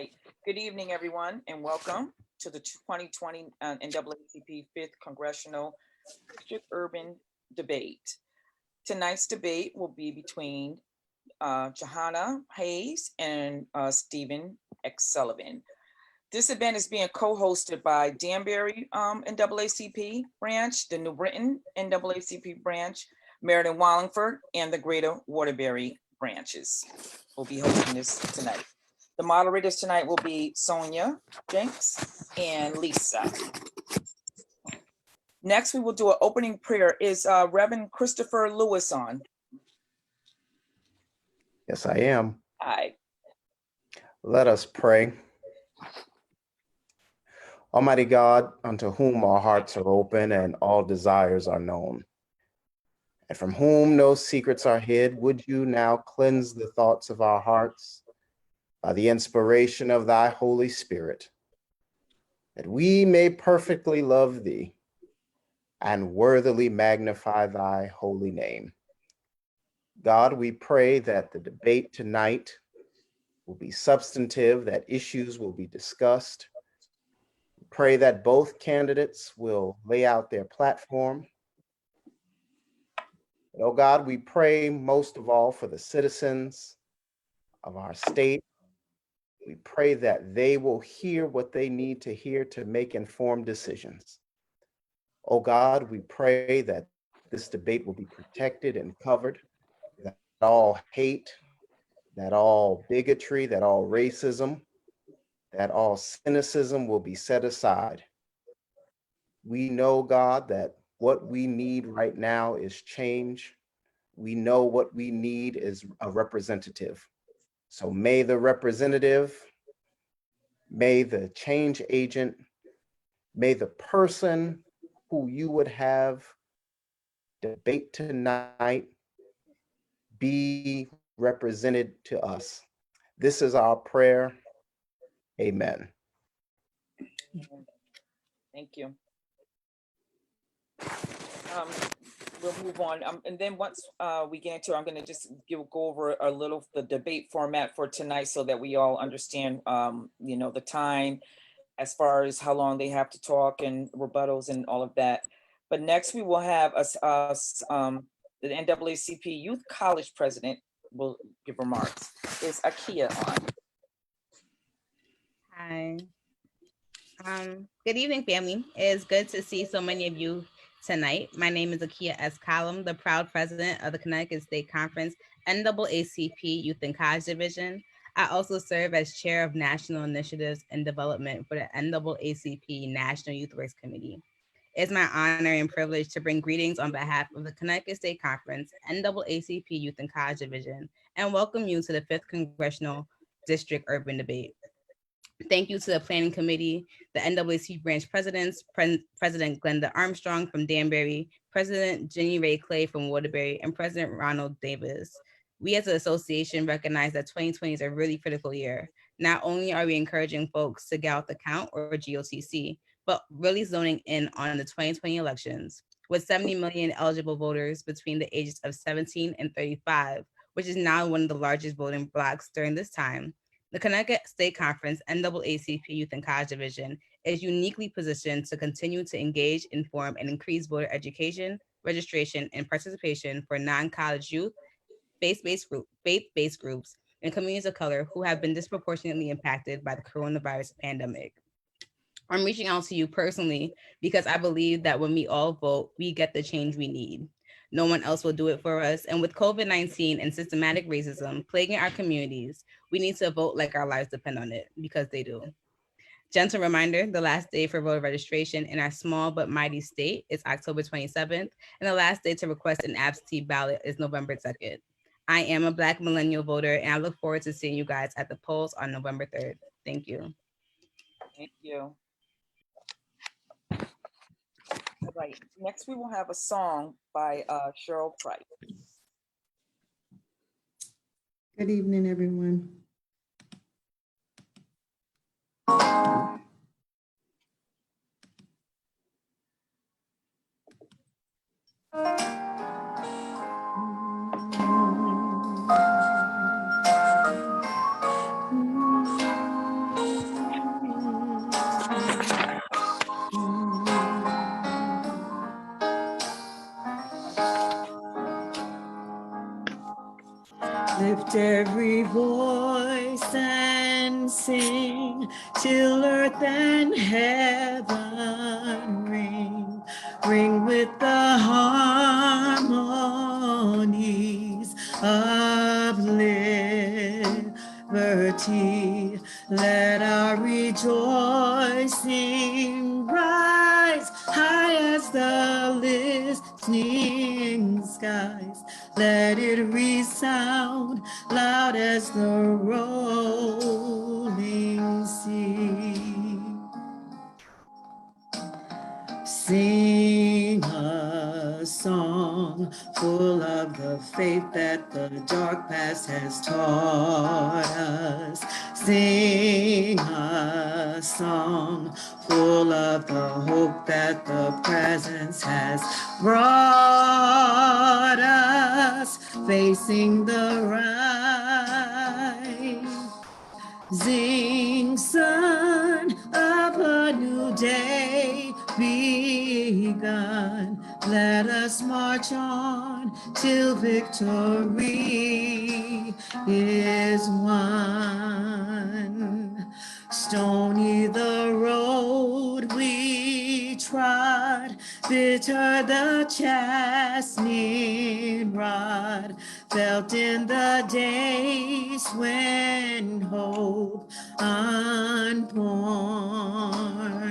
right. Good evening, everyone, and welcome to the 2020 NAACP 5th Congressional District Urban Debate. Tonight's debate will be between Jahana Hayes and Stephen X. Sullivan. This event is being co-hosted by Danbury NAACP branch, the New Britain NAACP branch, Meriden Wallingford, and the Greater Waterbury branches will be hosting this tonight. The moderators tonight will be Sonia Jenks and Lisa. Next, we will do an opening prayer. Is Reverend Christopher Lewis on? Yes, I am. Hi. Let us pray. Almighty God, unto whom our hearts are open and all desires are known, and from whom no secrets are hid, would you now cleanse the thoughts of our hearts by the inspiration of thy Holy Spirit, that we may perfectly love thee and worthily magnify thy holy name. God, we pray that the debate tonight will be substantive, that issues will be discussed. Pray that both candidates will lay out their platform. And, oh God, we pray most of all for the citizens of our state. We pray that they will hear what they need to hear to make informed decisions. Oh God, we pray that this debate will be protected and covered, that all hate, that all bigotry, that all racism, that all cynicism will be set aside. We know, God, that what we need right now is change. We know what we need is a representative. So may the representative, may the change agent, may the person who you would have debate tonight be represented to us. This is our prayer. Amen. Thank you. We'll move on. And then once we get into, I'm going to just go over a little the debate format for tonight so that we all understand, the time as far as how long they have to talk and rebuttals and all of that. But next we will have the NAACP Youth College President will give remarks. Is Akia on? Hi. Good evening, family. It is good to see so many of you tonight. My name is Akia S. Collum, the proud president of the Connecticut State Conference NAACP Youth and College Division. I also serve as chair of National Initiatives and Development for the NAACP National Youth Works Committee. It's my honor and privilege to bring greetings on behalf of the Connecticut State Conference NAACP Youth and College Division and welcome you to the 5th Congressional District Urban Debate. Thank you to the Planning Committee, the NAACP branch presidents, President Glenda Armstrong from Danbury, President Jenny Ray Clay from Waterbury, and President Ronald Davis. We as an association recognize that 2020 is a really critical year. Not only are we encouraging folks to get out the count or GOTC, but really zoning in on the 2020 elections. With 70 million eligible voters between the ages of 17 and 35, which is now one of the largest voting blocks during this time, the Connecticut State Conference NAACP Youth and College Division is uniquely positioned to continue to engage, inform, and increase voter education, registration, and participation for non-college youth, faith-based groups, and communities of color who have been disproportionately impacted by the coronavirus pandemic. I'm reaching out to you personally because I believe that when we all vote, we get the change we need. No one else will do it for us. And with COVID-19 and systematic racism plaguing our communities, we need to vote like our lives depend on it, because they do. Gentle reminder, the last day for voter registration in our small but mighty state is October 27th, and the last day to request an absentee ballot is November 2nd. I am a Black millennial voter, and I look forward to seeing you guys at the polls on November 3rd. Thank you. Thank you. All right, next we will have a song by Cheryl Price. Good evening, everyone. lift every voice and sing till earth and heaven ring. Ring with the harmonies of liberty. Let our rejoicing rise high as the listening skies. Let it resound loud as the rolling sea. Sing a song full of the faith that the dark past has taught us. Sing a song full of the hope that the presence has brought us. Facing the rising sun of a new day begun. Let us march on till victory is won. Stony the road we trod, bitter the chastening rod, felt in the days when hope unborn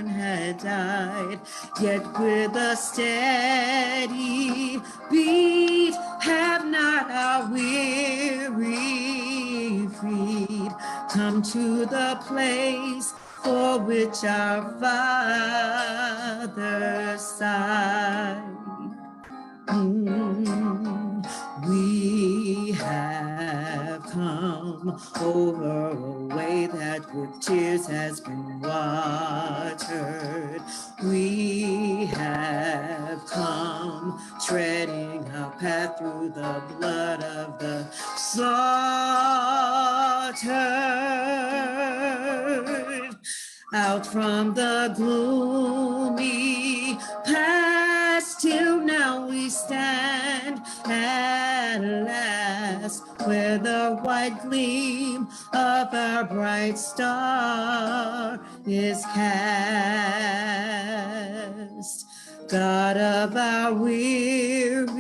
had died. Yet with a steady beat have not our weary feet come to the place for which our fathers sighed. We have come over a way that with tears has been watered. We have come treading our path through the blood of the slaughtered. Out from the gloomy past till now we stand at last, where the white gleam of our bright star is cast. God of our weary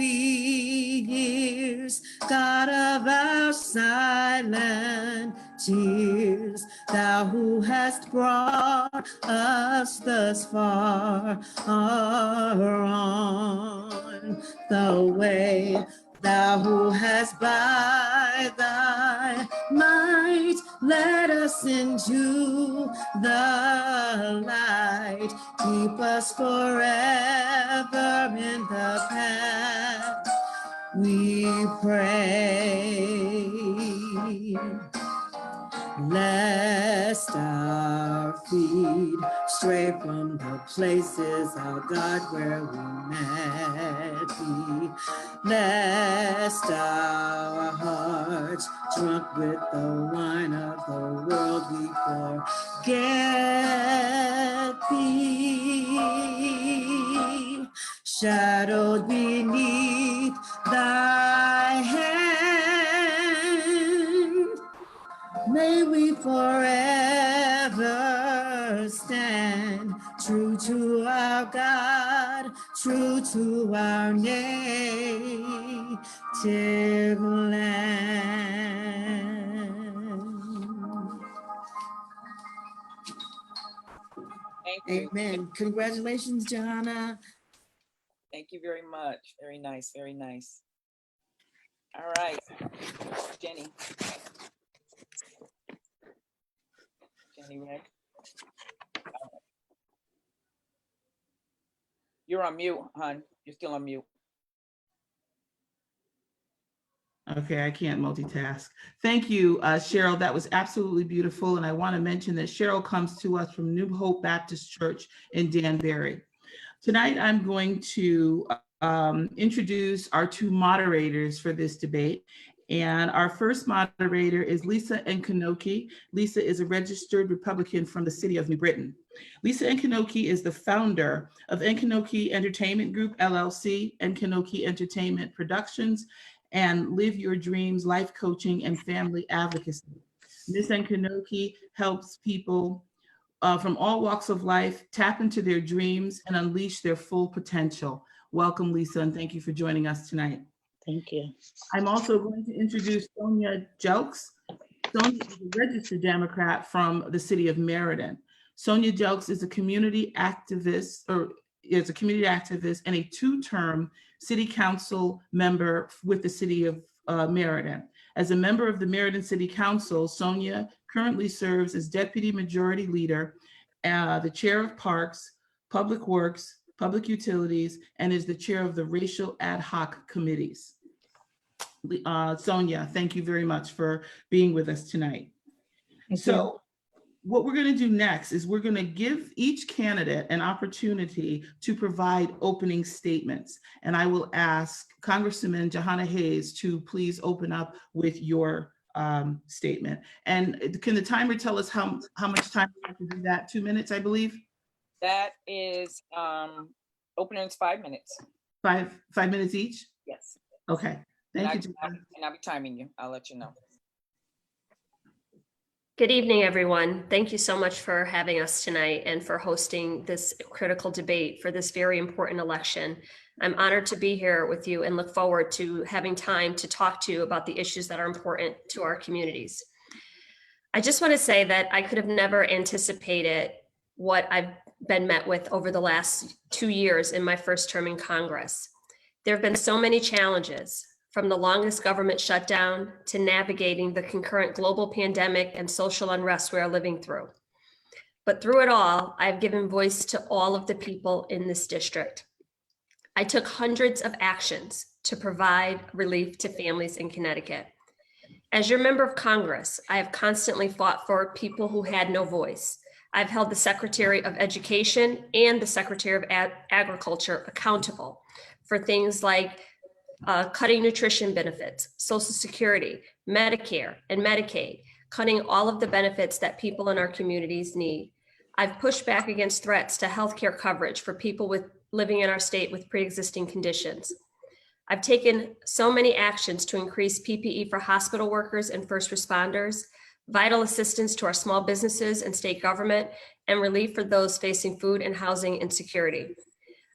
years, God of our silent tears, thou who hast brought us thus far are on the way. Thou who hast by thy might led us into the light, keep us forever in the path we pray. Lest our feet stray from the places, our God, where we met thee. Lest our hearts, drunk with the wine of the world, we forget thee. Shadowed beneath thy hand, may we forever stand true to our God, true to our native land. Thank you. Amen. Congratulations, Jahana. Thank you very much. Very nice, very nice. All right, Jenny. Jenny Rick. You're on mute, hon. You're still on mute. Okay, I can't multitask. Thank you, Cheryl. That was absolutely beautiful. And I want to mention that Cheryl comes to us from New Hope Baptist Church in Danbury. Tonight, I'm going to introduce our two moderators for this debate. And our first moderator is Lisa Nkanoki. Lisa is a registered Republican from the city of New Britain. Lisa Nkanoki is the founder of Nkanoki Entertainment Group, LLC, Nkanoki Entertainment Productions, and Live Your Dreams Life Coaching and Family Advocacy. Ms. Nkanoki helps people from all walks of life tap into their dreams and unleash their full potential. Welcome, Lisa, and thank you for joining us tonight. Thank you. I'm also going to introduce Sonia Jelks. Sonia is a registered Democrat from the city of Meriden. Sonia Jelks is a community activist, and a two-term city council member with the city of Meriden. As a member of the Meriden City Council, Sonia currently serves as Deputy Majority Leader, the Chair of Parks, Public Works, Public Utilities, and is the Chair of the Racial Ad Hoc Committees. Sonia, thank you very much for being with us tonight. So what we're going to do next is we're going to give each candidate an opportunity to provide opening statements. And I will ask Congresswoman Jahana Hayes to please open up with your statement. And can the timer tell us how much time we have to do that? 2 minutes, I believe? That is, opening is 5 minutes. Five minutes each? Yes. Okay. Thank you. And I'll be timing you. I'll let you know. Good evening, everyone. Thank you so much for having us tonight and for hosting this critical debate for this very important election. I'm honored to be here with you and look forward to having time to talk to you about the issues that are important to our communities. I just want to say that I could have never anticipated what I've been met with over the last 2 years in my first term in Congress. There have been so many challenges, from the longest government shutdown to navigating the concurrent global pandemic and social unrest we are living through. But through it all, I've given voice to all of the people in this district. I took hundreds of actions to provide relief to families in Connecticut. As your member of Congress, I have constantly fought for people who had no voice. I've held the Secretary of Education and the Secretary of Agriculture accountable for things like cutting nutrition benefits, Social Security, Medicare, and Medicaid, cutting all of the benefits that people in our communities need. I've pushed back against threats to healthcare coverage for people living in our state with pre-existing conditions. I've taken so many actions to increase PPE for hospital workers and first responders, vital assistance to our small businesses and state government, and relief for those facing food and housing insecurity.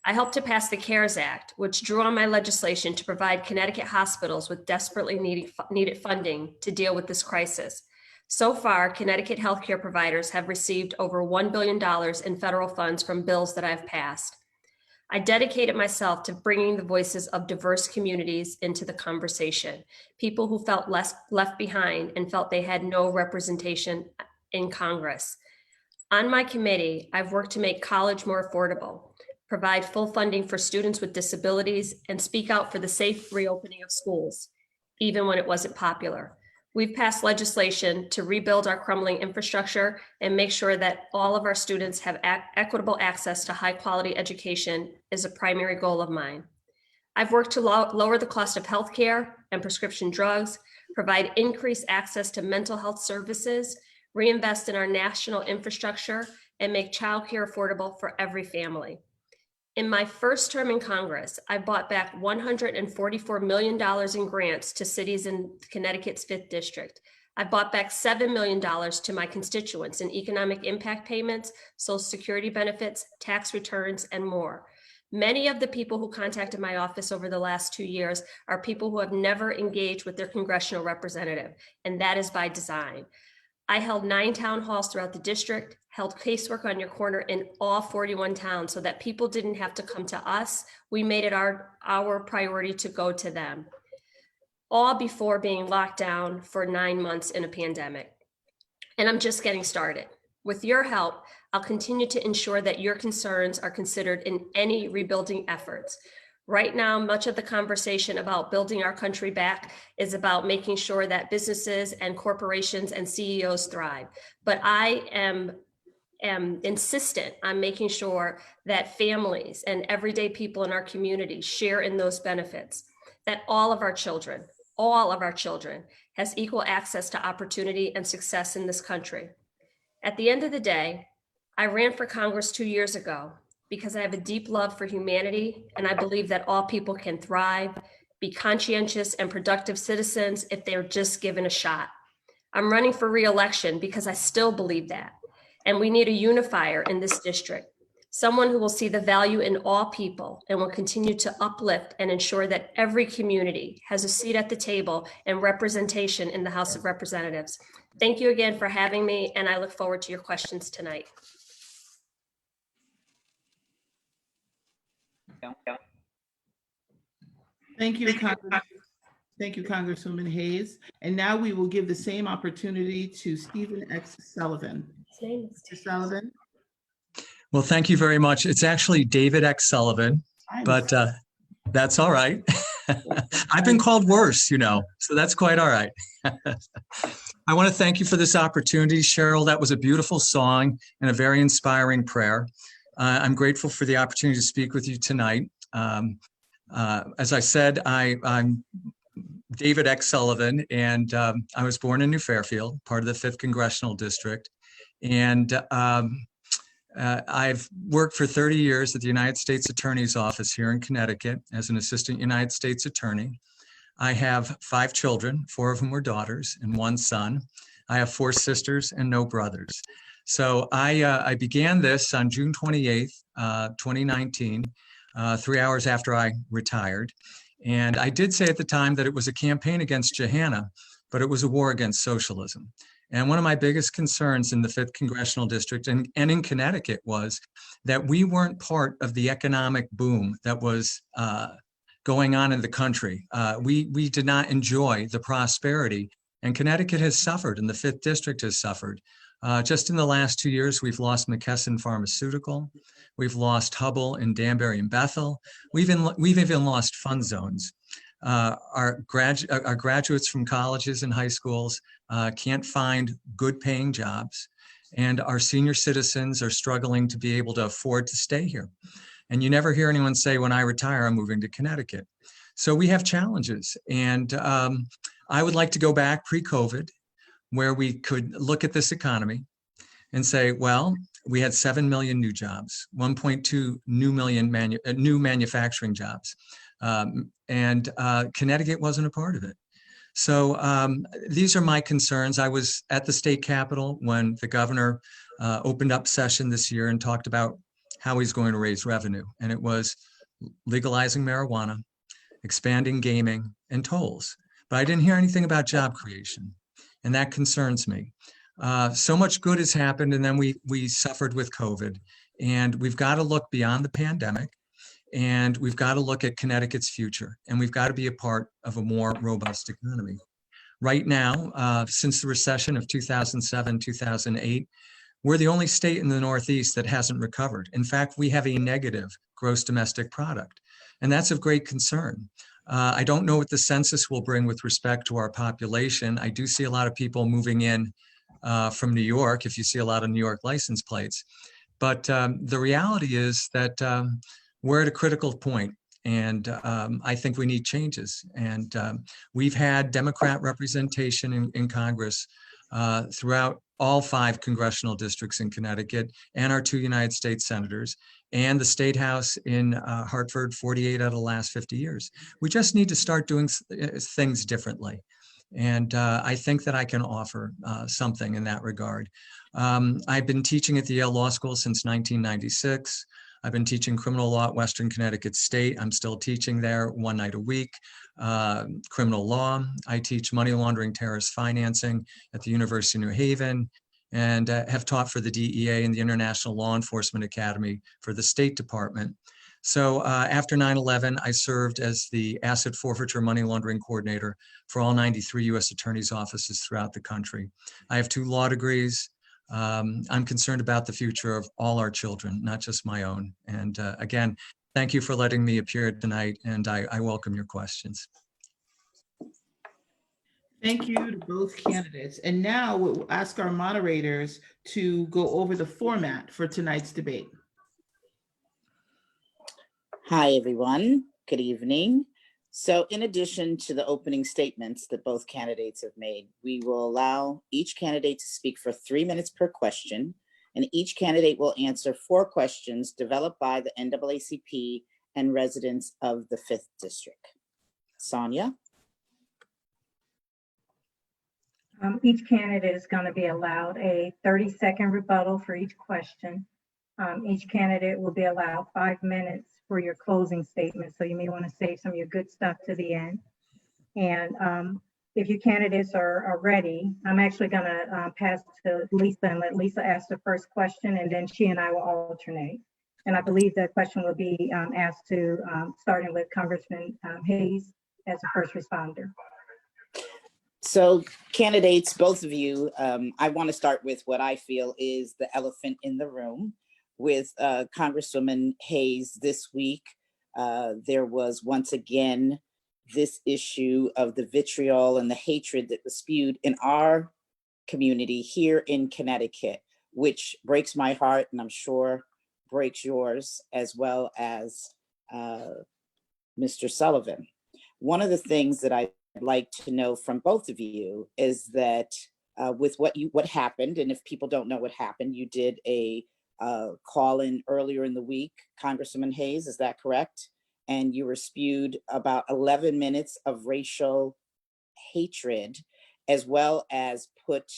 I helped to pass the CARES Act, which drew on my legislation to provide Connecticut hospitals with desperately needed funding to deal with this crisis. So far, Connecticut healthcare providers have received over $1 billion in federal funds from bills that I've passed. I dedicated myself to bringing the voices of diverse communities into the conversation, people who felt left behind and felt they had no representation in Congress. On my committee, I've worked to make college more affordable, provide full funding for students with disabilities, and speak out for the safe reopening of schools, even when it wasn't popular. We've passed legislation to rebuild our crumbling infrastructure and make sure that all of our students have equitable access to high quality education is a primary goal of mine. I've worked to lower the cost of healthcare and prescription drugs, provide increased access to mental health services, reinvest in our national infrastructure, and make childcare affordable for every family. In my first term in Congress, I bought back $144 million in grants to cities in Connecticut's 5th District. I bought back $7 million to my constituents in economic impact payments, Social Security benefits, tax returns, and more. Many of the people who contacted my office over the last 2 years are people who have never engaged with their congressional representative, and that is by design. I held 9 town halls throughout the district, held casework on your corner in all 41 towns so that people didn't have to come to us. We made it our priority to go to them, all before being locked down for 9 months in a pandemic. And I'm just getting started. With your help, I'll continue to ensure that your concerns are considered in any rebuilding efforts. Right now, much of the conversation about building our country back is about making sure that businesses and corporations and CEOs thrive. But I am insistent on making sure that families and everyday people in our community share in those benefits, that all of our children has equal access to opportunity and success in this country. At the end of the day, I ran for Congress 2 years ago because I have a deep love for humanity, and I believe that all people can thrive be conscientious and productive citizens if they're just given a shot. I'm running for re-election because I still believe that. And we need a unifier in this district, someone who will see the value in all people and will continue to uplift and ensure that every community has a seat at the table and representation in the House of Representatives. Thank you again for having me, and I look forward to your questions tonight. Thank you, Thank you, Congresswoman Hayes. And now we will give the same opportunity to Stephen X. Sullivan. Mr. Sullivan. Well, thank you very much. It's actually David X. Sullivan, but that's all right. I've been called worse, you know, so that's quite all right. I want to thank you for this opportunity, Cheryl. That was a beautiful song and a very inspiring prayer. I'm grateful for the opportunity to speak with you tonight. As I said, I'm David X. Sullivan, and I was born in New Fairfield, part of the 5th Congressional District. And I've worked for 30 years at the United States Attorney's Office here in Connecticut as an assistant United States attorney. I have 5 children, 4 of whom were daughters and 1 son. I have 4 sisters and no brothers. So I began this on June 28th, 2019, 3 hours after I retired. And I did say at the time that it was a campaign against Jahana, but it was a war against socialism. And one of my biggest concerns in the 5th Congressional District and in Connecticut was that we weren't part of the economic boom that was going on in the country. We did not enjoy the prosperity, and Connecticut has suffered, and the 5th District has suffered. Just in the last 2 years, we've lost McKesson Pharmaceutical. We've lost Hubble in Danbury and Bethel. We've even lost fund zones. Our graduates from colleges and high schools can't find good paying jobs, and our senior citizens are struggling to be able to afford to stay here. And you never hear anyone say, when I retire, I'm moving to Connecticut. So we have challenges, and I would like to go back pre-COVID, where we could look at this economy and say, well, we had 7 million new jobs, 1.2 million new manufacturing jobs. And Connecticut wasn't a part of it. So these are my concerns. I was at the state capitol when the governor opened up session this year and talked about how he's going to raise revenue. And it was legalizing marijuana, expanding gaming, and tolls. But I didn't hear anything about job creation. And that concerns me. So much good has happened, and then we suffered with COVID. And we've got to look beyond the pandemic. And we've got to look at Connecticut's future, and we've got to be a part of a more robust economy. Right now, since the recession of 2007, 2008, we're the only state in the Northeast that hasn't recovered. In fact, we have a negative gross domestic product, and that's of great concern. I don't know what the census will bring with respect to our population. I do see a lot of people moving in from New York, if you see a lot of New York license plates. But the reality is that we're at a critical point, and I think we need changes. And we've had Democrat representation in Congress throughout all 5 congressional districts in Connecticut, and our 2 United States senators, and the State House in Hartford 48 out of the last 50 years. We just need to start doing things differently. And I think that I can offer something in that regard. I've been teaching at the Yale Law School since 1996. I've been teaching criminal law at Western Connecticut State. I'm still teaching there 1 night a week. Criminal law. I teach money laundering, terrorist financing at the University of New Haven, and have taught for the DEA and the International Law Enforcement Academy for the State Department. So after 9/11, I served as the asset forfeiture money laundering coordinator for all 93 U.S. attorneys' offices throughout the country. I have 2 law degrees. I'm concerned about the future of all our children, not just my own. And again, thank you for letting me appear tonight, and I welcome your questions. Thank you to both candidates. And now we'll ask our moderators to go over the format for tonight's debate. Hi, everyone. Good evening. So in addition to the opening statements that both candidates have made, we will allow each candidate to speak for 3 minutes per question, and each candidate will answer 4 questions developed by the NAACP and residents of the 5th District. Sonia? Each candidate is going to be allowed a 30-second rebuttal for each question. Each candidate will be allowed 5 minutes for your closing statement. So you may want to save some of your good stuff to the end. And if your candidates are ready, I'm actually going to pass to Lisa and let Lisa ask the first question, and then she and I will alternate. And I believe that question will be asked to, starting with Congressman Hayes as a first responder. So candidates, both of you, I want to start with what I feel is the elephant in the room with Congresswoman Hayes this week. There was once again this issue of the vitriol and the hatred that was spewed in our community here in Connecticut, which breaks my heart and I'm sure breaks yours, as well as Mr. Sullivan. One of the things that I'd like to know from both of you is that with what happened, and if people don't know what happened, you did a call in earlier in the week, Congresswoman Hayes, is that correct? And you were spewed about 11 minutes of racial hatred, as well as put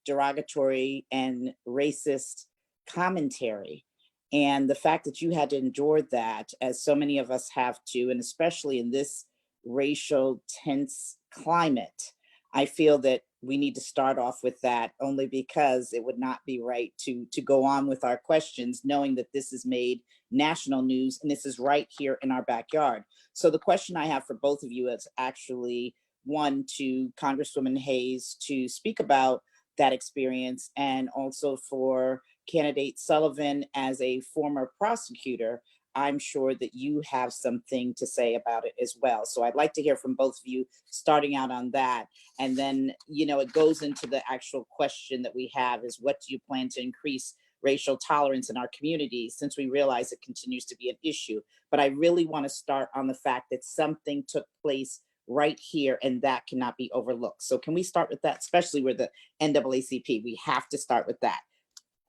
derogatory and racist commentary. And the fact that you had to endure that, as so many of us have to, and especially in this racial tense climate, I feel that we need to start off with that, only because it would not be right to go on with our questions, knowing that this is made national news and this is right here in our backyard. So the question I have for both of you is actually one to Congresswoman Hayes to speak about that experience, and also for candidate Sullivan, as a former prosecutor, I'm sure that you have something to say about it as well. So I'd like to hear from both of you, starting out on that. And then, it goes into the actual question that we have is, what do you plan to increase racial tolerance in our community, since we realize it continues to be an issue? But I really want to start on the fact that something took place right here, and that cannot be overlooked. So can we start with that, especially with the NAACP? We have to start with that.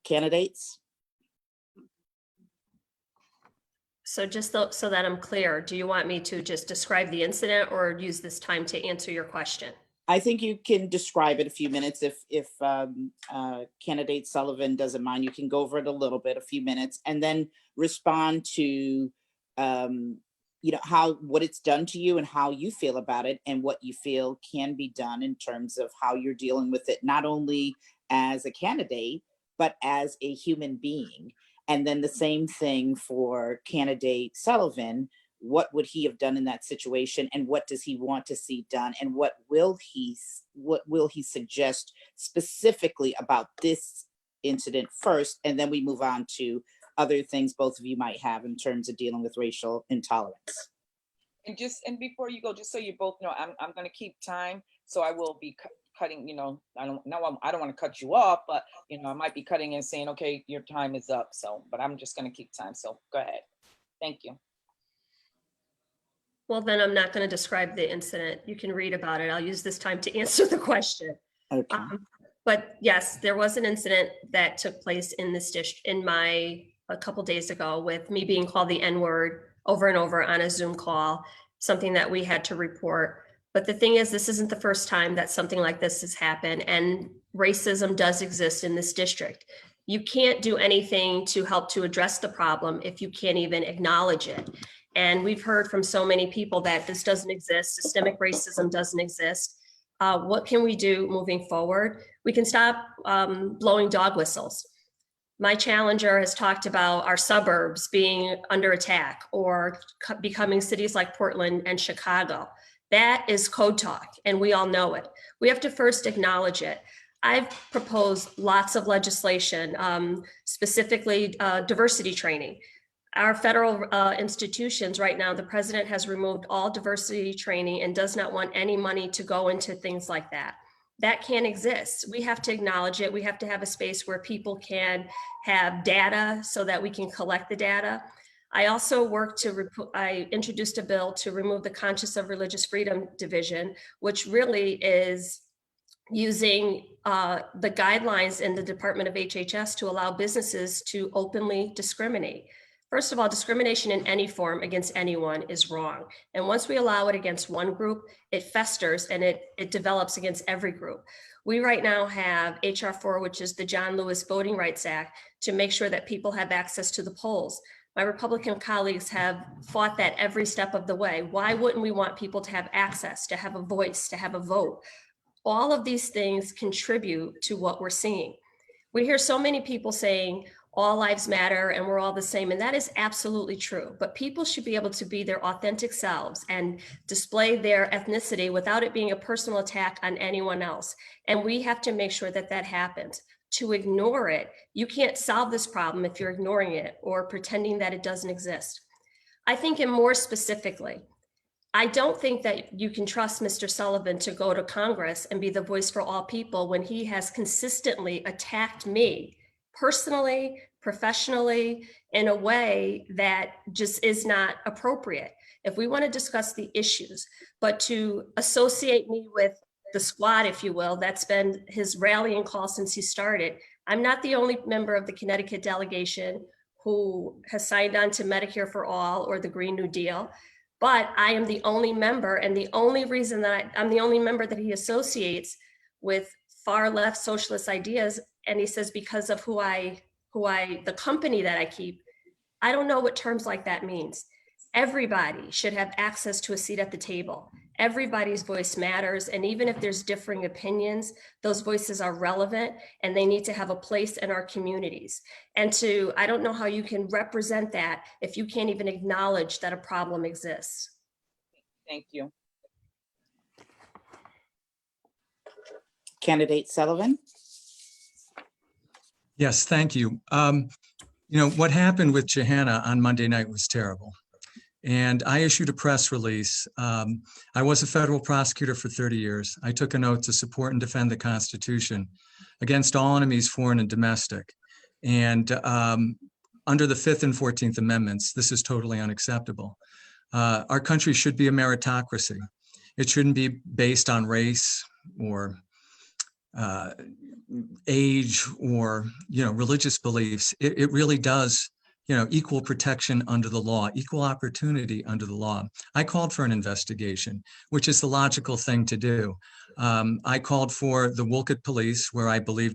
Candidates? So just so that I'm clear, do you want me to just describe the incident or use this time to answer your question? I think you can describe it a few minutes. If candidate Sullivan doesn't mind, you can go over it a little bit, a few minutes, and then respond to what it's done to you and how you feel about it, and what you feel can be done in terms of how you're dealing with it, not only as a candidate, but as a human being. And then the same thing for candidate Sullivan. What would he have done in that situation, and what does he want to see done, and what will he suggest specifically about this incident first, and then we move on to other things both of you might have in terms of dealing with racial intolerance. And before you go, just so you both know, I'm going to keep time, so I will be cutting. I don't want to cut you off, but I might be cutting and saying, okay, your time is up. So, but I'm just going to keep time. So go ahead. Thank you. Well, then I'm not going to describe the incident. You can read about it. I'll use this time to answer the question. Okay. But yes, there was an incident that took place in this district a couple days ago, with me being called the N-word over and over on a Zoom call, something that we had to report. But the thing is, this isn't the first time that something like this has happened, and racism does exist in this district. You can't do anything to help to address the problem if you can't even acknowledge it. And we've heard from so many people that this doesn't exist, systemic racism doesn't exist. What can we do moving forward? We can stop blowing dog whistles. My challenger has talked about our suburbs being under attack, or becoming cities like Portland and Chicago. That is code talk, and we all know it. We have to first acknowledge it. I've proposed lots of legislation, specifically diversity training. Our federal institutions right now, the president has removed all diversity training and does not want any money to go into things like that. That can't exist. We have to acknowledge it. We have to have a space where people can have data so that we can collect the data. I also I introduced a bill to remove the Conscious of Religious Freedom division, which really is using the guidelines in the Department of HHS to allow businesses to openly discriminate. First of all, discrimination in any form against anyone is wrong. And once we allow it against one group, it festers and it develops against every group. We right now have HR 4, which is the John Lewis Voting Rights Act, to make sure that people have access to the polls. My Republican colleagues have fought that every step of the way. Why wouldn't we want people to have access, to have a voice, to have a vote? All of these things contribute to what we're seeing. We hear so many people saying all lives matter and we're all the same, and that is absolutely true. But people should be able to be their authentic selves and display their ethnicity without it being a personal attack on anyone else. And we have to make sure that that happens. To ignore it, you can't solve this problem if you're ignoring it or pretending that it doesn't exist. I think, and more specifically, I don't think that you can trust Mr. Sullivan to go to Congress and be the voice for all people when he has consistently attacked me personally, professionally, in a way that just is not appropriate. If we want to discuss the issues, but to associate me with the squad, if you will, that's been his rallying call since he started. I'm not the only member of the Connecticut delegation who has signed on to Medicare for All or the Green New Deal, but I am the only member, and the only reason that I'm the only member that he associates with far left socialist ideas. And he says, because of the company that I keep. I don't know what terms like that means. Everybody should have access to a seat at the table. Everybody's voice matters. And even if there's differing opinions, those voices are relevant and they need to have a place in our communities. And I don't know how you can represent that if you can't even acknowledge that a problem exists. Thank you. Candidate Sullivan. Yes, thank you. What happened with Jahana on Monday night was terrible. And I issued a press release. I was a federal prosecutor for 30 years. I took an oath to support and defend the Constitution against all enemies, foreign and domestic. And under the 5th and 14th Amendments, this is totally unacceptable. Our country should be a meritocracy. It shouldn't be based on race or age or religious beliefs. It really does equal protection under the law, equal opportunity under the law. I called for an investigation, which is the logical thing to do. I called for the Wolcott Police, where I believe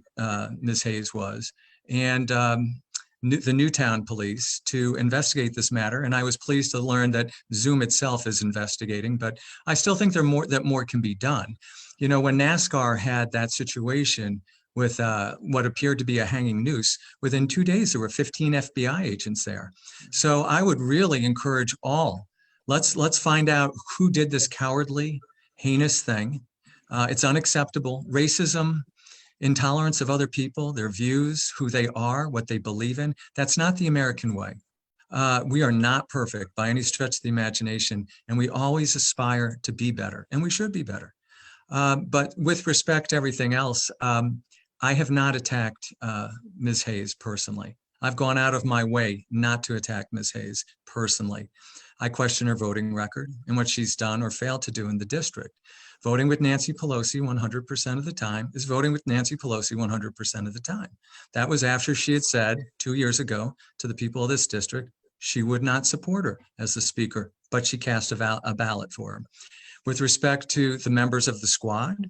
Ms. Hayes was, and the Newtown Police to investigate this matter. And I was pleased to learn that Zoom itself is investigating, but I still think that more can be done. When NASCAR had that situation with what appeared to be a hanging noose, within 2 days, there were 15 FBI agents there. So I would really encourage all, let's find out who did this cowardly, heinous thing. It's unacceptable. Racism, intolerance of other people, their views, who they are, what they believe in, that's not the American way. We are not perfect by any stretch of the imagination, and we always aspire to be better, and we should be better. But with respect to everything else, I have not attacked Ms. Hayes personally. I've gone out of my way not to attack Ms. Hayes personally. I question her voting record and what she's done or failed to do in the district. Voting with Nancy Pelosi 100% of the time is voting with Nancy Pelosi 100% of the time. That was after she had said 2 years ago to the people of this district, she would not support her as the speaker, but she cast a ballot for her. With respect to the members of the squad,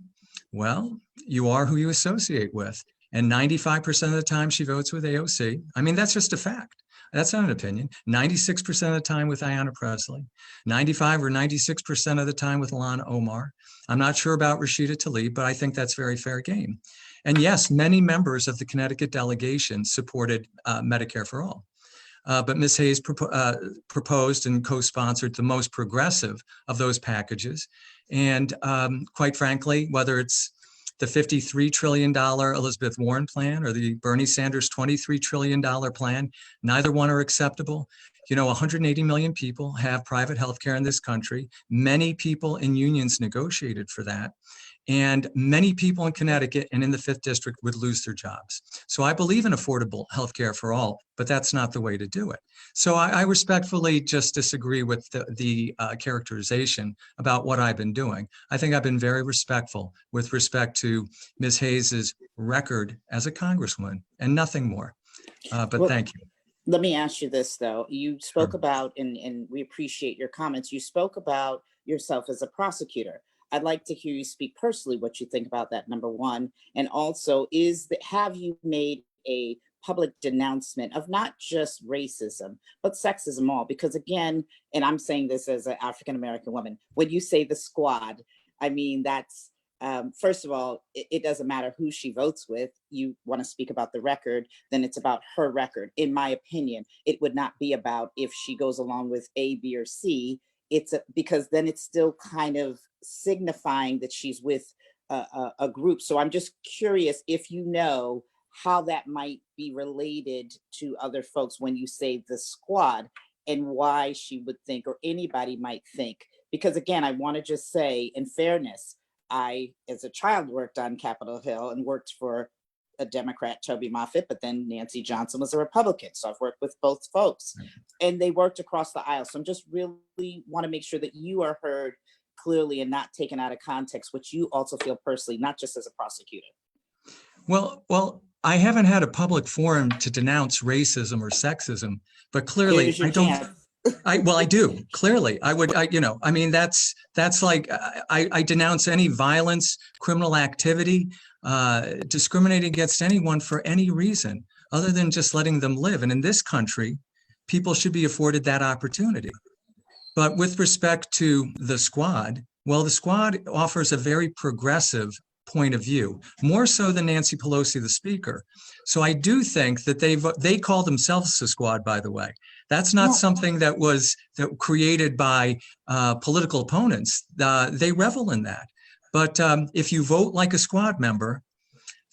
well, you are who you associate with. And 95% of the time she votes with AOC. I mean, that's just a fact. That's not an opinion. 96% of the time with Ayanna Pressley, 95 or 96% of the time with Ilhan Omar. I'm not sure about Rashida Tlaib, but I think that's very fair game. And yes, many members of the Connecticut delegation supported Medicare for All. But Ms. Hayes proposed and co-sponsored the most progressive of those packages. And quite frankly, whether it's the $53 trillion Elizabeth Warren plan or the Bernie Sanders $23 trillion plan, neither one are acceptable. 180 million people have private health care in this country. Many people in unions negotiated for that. And many people in Connecticut and in the 5th District would lose their jobs. So I believe in affordable health care for all, but that's not the way to do it. So I respectfully just disagree with the characterization about what I've been doing. I think I've been very respectful with respect to Ms. Hayes's record as a congresswoman and nothing more. But Well, thank you. Let me ask you this, though. You spoke Sure. about, and we appreciate your comments, you spoke about yourself as a prosecutor. I'd like to hear you speak personally what you think about that, number one. And also, have you made a public denouncement of not just racism, but sexism all? Because again, and I'm saying this as an African-American woman, when you say the squad, I mean, that's, first of all, it doesn't matter who she votes with. You want to speak about the record, then it's about her record. In my opinion, it would not be about if she goes along with A, B, or C. Because then it's still kind of signifying that she's with a group. So I'm just curious if you know how that might be related to other folks when you say the squad, and why she would think, or anybody might think. Because again, I want to just say, in fairness, I, as a child, worked on Capitol Hill and worked for a Democrat, Toby Moffett, but then Nancy Johnson was a Republican. So I've worked with both folks, and they worked across the aisle. So I'm just really want to make sure that you are heard clearly and not taken out of context, which you also feel personally, not just as a prosecutor. Well, I haven't had a public forum to denounce racism or sexism, but clearly Here's your I don't. chance. I do. Clearly, I would. I mean, that's like I denounce any violence, criminal activity, discriminating against anyone for any reason other than just letting them live. And in this country, people should be afforded that opportunity. But with respect to the squad, well, the squad offers a very progressive point of view, more so than Nancy Pelosi, the speaker. So I do think that they call themselves the squad, by the way. That's not something that was created by political opponents. They revel in that. But if you vote like a squad member,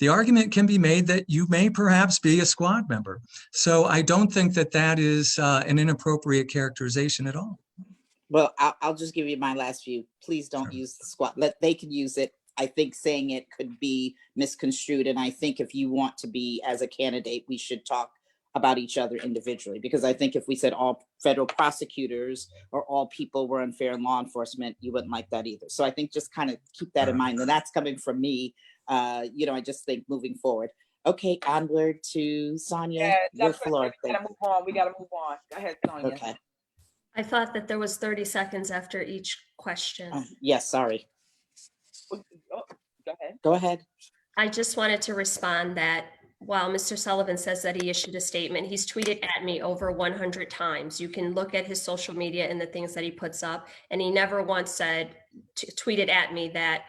the argument can be made that you may perhaps be a squad member. So I don't think that that is an inappropriate characterization at all. Well, I'll just give you my last view. Please don't use the squad. They can use it. I think saying it could be misconstrued. And I think if you want to be as a candidate, we should talk about each other individually. Because I think if we said all federal prosecutors or all people were unfair in law enforcement, you wouldn't like that either. So I think just kind of keep that in mind. And that's coming from me. I just think moving forward. Okay, onward to Sonia. Your floor. We gotta move on. We gotta move on. Go ahead, Sonia. Okay. I thought that there was 30 seconds after each question. Yes, sorry. Oh, go ahead. Go ahead. I just wanted to respond that while Mr. Sullivan says that he issued a statement, he's tweeted at me over 100 times. You can look at his social media and the things that he puts up, and he never once tweeted at me that,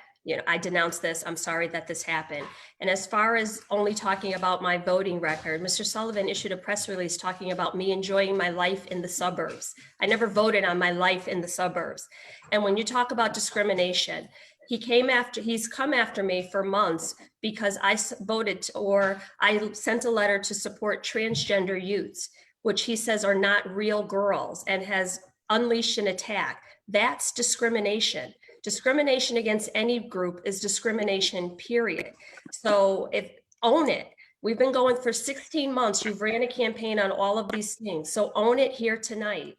I denounce this, I'm sorry that this happened. And as far as only talking about my voting record, Mr. Sullivan issued a press release talking about me enjoying my life in the suburbs. I never voted on my life in the suburbs. And when you talk about discrimination, he's come after me for months because I I sent a letter to support transgender youths, which he says are not real girls, and has unleashed an attack. That's discrimination. Discrimination against any group is discrimination, period. So own it. We've been going for 16 months. You've ran a campaign on all of these things. So own it here tonight.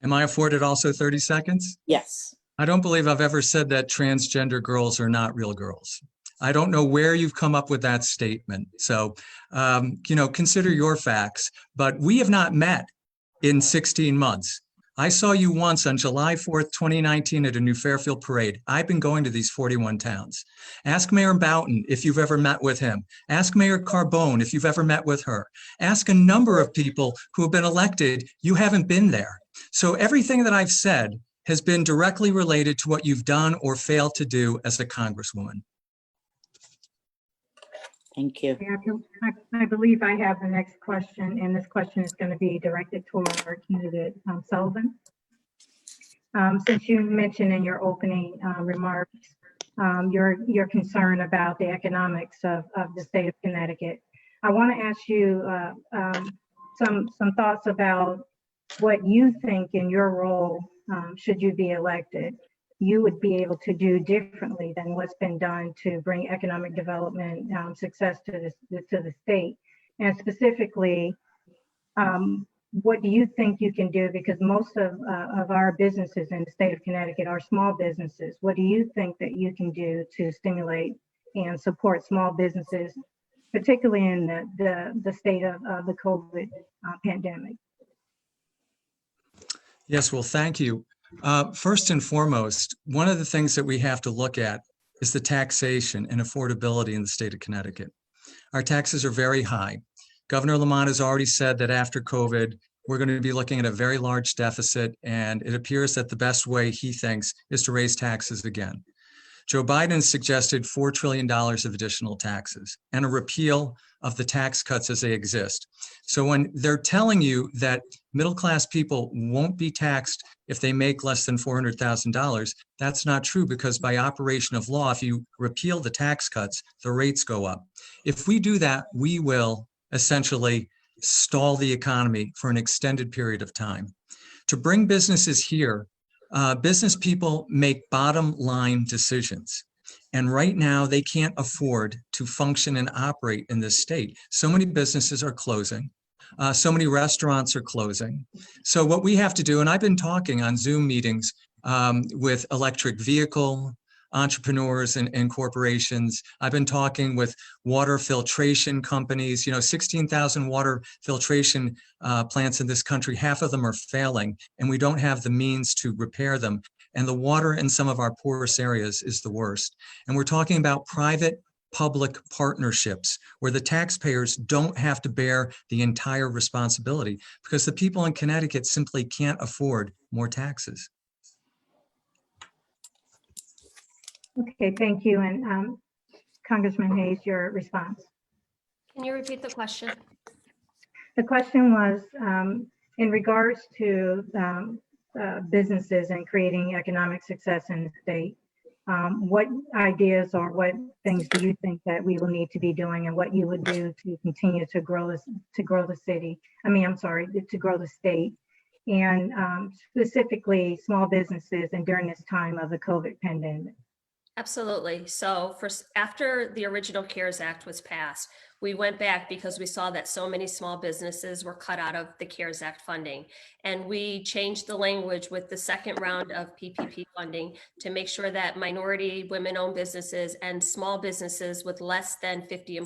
Am I afforded also 30 seconds? Yes. I don't believe I've ever said that transgender girls are not real girls. I don't know where you've come up with that statement. So, consider your facts, but we have not met in 16 months. I saw you once on July 4th, 2019 at a New Fairfield parade. I've been going to these 41 towns. Ask Mayor Boughton if you've ever met with him. Ask Mayor Carbone if you've ever met with her. Ask a number of people who have been elected. You haven't been there. So everything that I've said has been directly related to what you've done or failed to do as a Congresswoman. Thank you. I believe I have the next question, and this question is going to be directed toward our candidate, Sullivan. Since you mentioned in your opening remarks your concern about the economics of the state of Connecticut, I want to ask you some thoughts about what you think in your role, should you be elected, you would be able to do differently than what's been done to bring economic development success to the state. And specifically, what do you think you can do? Because most of our businesses in the state of Connecticut are small businesses. What do you think that you can do to stimulate and support small businesses particularly in the state of the COVID pandemic. Yes, well, thank you. First and foremost, one of the things that we have to look at is the taxation and affordability in the state of Connecticut. Our taxes are very high. Governor Lamont has already said that after COVID, we're going to be looking at a very large deficit, and it appears that the best way he thinks is to raise taxes again. Joe Biden suggested $4 trillion of additional taxes and a repeal of the tax cuts as they exist. So when they're telling you that middle-class people won't be taxed if they make less than $400,000, that's not true, because by operation of law, if you repeal the tax cuts, the rates go up. If we do that, we will essentially stall the economy for an extended period of time. To bring businesses here, business people make bottom line decisions. And right now they can't afford to function and operate in this state. So many businesses are closing. So many restaurants are closing. So what we have to do, and I've been talking on Zoom meetings with electric vehicle entrepreneurs and corporations. I've been talking with water filtration companies. 16,000 water filtration plants in this country, half of them are failing, and we don't have the means to repair them. And the water in some of our poorest areas is the worst. And we're talking about private-public partnerships where the taxpayers don't have to bear the entire responsibility, because the people in Connecticut simply can't afford more taxes. Okay, thank you. And Congressman Hayes, your response. Can you repeat the question? The question was in regards to businesses and creating economic success in the state. What ideas or what things do you think that we will need to be doing, and what you would do to continue to grow the city? To grow the state, and specifically small businesses and during this time of the COVID pandemic. Absolutely. So after the original CARES Act was passed, we went back because we saw that so many small businesses were cut out of the CARES Act funding. And we changed the language with the second round of PPP funding to make sure that minority, women-owned businesses and small businesses with less than 50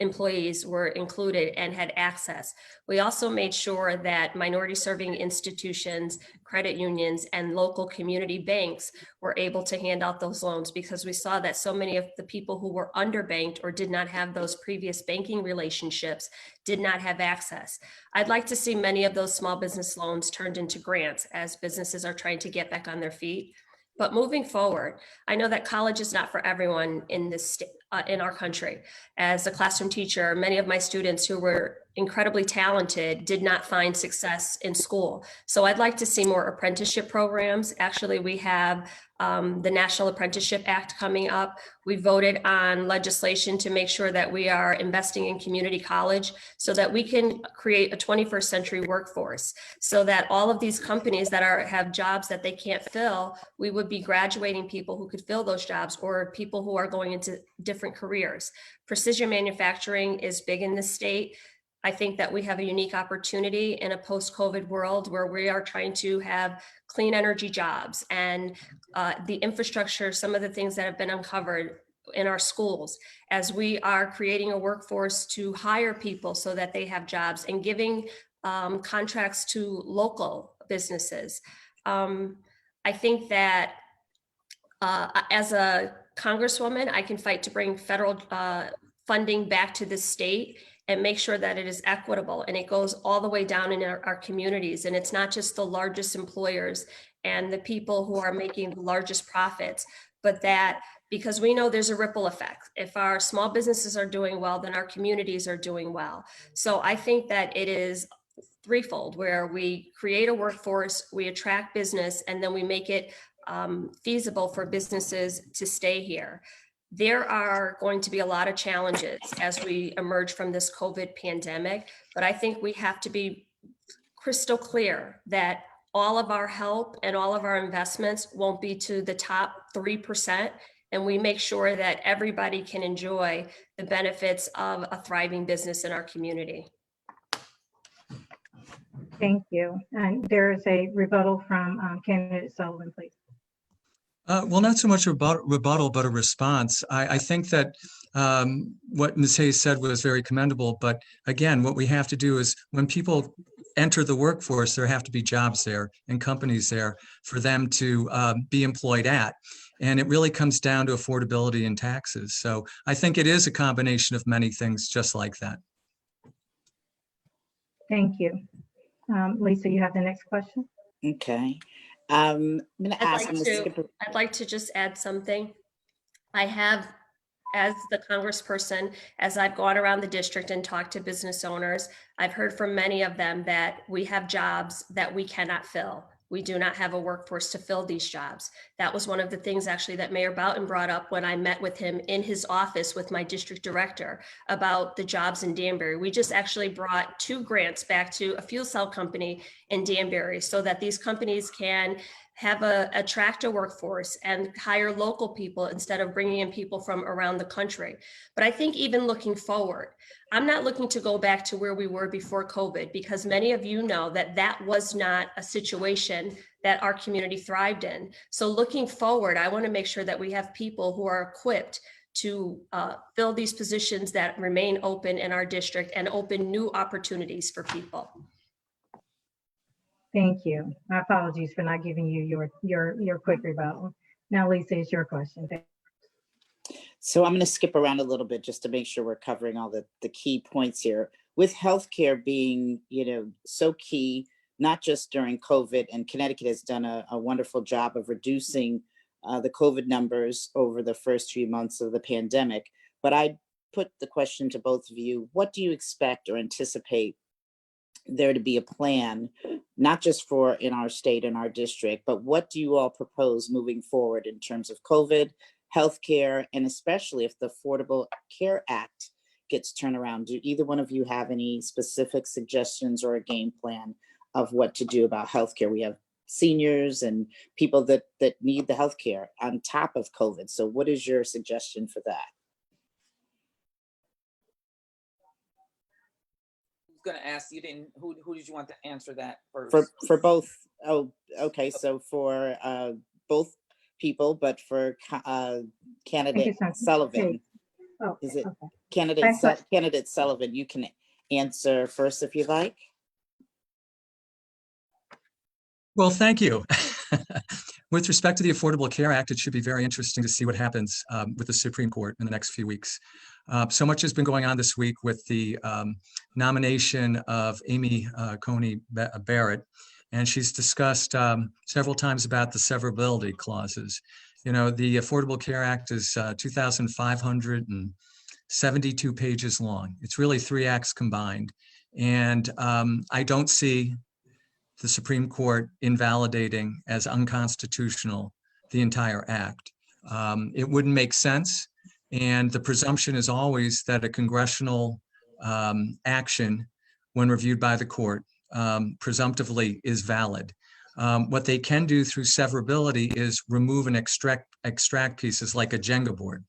employees were included and had access. We also made sure that minority serving institutions, credit unions, and local community banks were able to hand out those loans, because we saw that so many of the people who were underbanked or did not have those previous banking relationships did not have access. I'd like to see many of those small business loans turned into grants as businesses are trying to get back on their feet. But moving forward, I know that college is not for everyone in this in our country. As a classroom teacher, many of my students who were incredibly talented did not find success in school. So I'd like to see more apprenticeship programs. Actually, we have the National Apprenticeship Act coming up. We voted on legislation to make sure that we are investing in community college so that we can create a 21st century workforce, so that all of these companies that have jobs that they can't fill, we would be graduating people who could fill those jobs, or people who are going into different careers. Precision manufacturing is big in this state. I think that we have a unique opportunity in a post-COVID world where we are trying to have clean energy jobs and the infrastructure, some of the things that have been uncovered in our schools, as we are creating a workforce to hire people so that they have jobs and giving contracts to local businesses. I think that as a Congresswoman, I can fight to bring federal funding back to the state and make sure that it is equitable and it goes all the way down in our communities. And it's not just the largest employers and the people who are making the largest profits, but that, because we know there's a ripple effect. If our small businesses are doing well, then our communities are doing well. So I think that it is threefold, where we create a workforce, we attract business, and then we make it feasible for businesses to stay here. There are going to be a lot of challenges as we emerge from this COVID pandemic, but I think we have to be crystal clear that all of our help and all of our investments won't be to the top 3%, and we make sure that everybody can enjoy the benefits of a thriving business in our community. Thank you. And there is a rebuttal from candidate Sullivan, please. Well, not so much a rebuttal, but a response. I think that what Ms. Hayes said was very commendable. But again, what we have to do is when people enter the workforce, there have to be jobs there and companies there for them to be employed at. And it really comes down to affordability and taxes. So I think it is a combination of many things just like that. Thank you. Lisa, you have the next question? Okay. I'm going to ask. I'd like to just add something. I have, as the congressperson, as I've gone around the district and talked to business owners, I've heard from many of them that we have jobs that we cannot fill. We do not have a workforce to fill these jobs. That was one of the things actually that Mayor Boughton brought up when I met with him in his office with my district director about the jobs in Danbury. We just actually brought 2 grants back to a fuel cell company in Danbury so that these companies can have attract a workforce and hire local people instead of bringing in people from around the country. But I think even looking forward, I'm not looking to go back to where we were before COVID, because many of you know that that was not a situation that our community thrived in. So looking forward, I want to make sure that we have people who are equipped to fill these positions that remain open in our district and open new opportunities for people. Thank you. My apologies for not giving you your quick rebuttal. Now, Lisa, it's your question. So I'm going to skip around a little bit just to make sure we're covering all the key points here. With healthcare being, so key, not just during COVID, and Connecticut has done a wonderful job of reducing the COVID numbers over the first few months of the pandemic. But I put the question to both of you: what do you expect or anticipate there to be a plan, not just for in our state and our district, but what do you all propose moving forward in terms of COVID, healthcare, and especially if the Affordable Care Act gets turned around? Do either one of you have any specific suggestions or a game plan of what to do about healthcare? We have seniors and people that need the healthcare on top of COVID. So what is your suggestion for that? Going to ask you, who did you want to answer that first? For both. Oh, okay. So for both people, but for candidate Sullivan. Oh, is it okay. Candidate Sullivan? You can answer first if you like. Well, thank you. With respect to the Affordable Care Act, it should be very interesting to see what happens with the Supreme Court in the next few weeks. So much has been going on this week with the nomination of Amy Coney Barrett, and she's discussed several times about the severability clauses. The Affordable Care Act is 2,572 pages long. It's really 3 acts combined. And I don't see the Supreme Court invalidating as unconstitutional the entire act. It wouldn't make sense. And the presumption is always that a congressional action, when reviewed by the court, presumptively is valid. What they can do through severability is remove and extract pieces like a Jenga board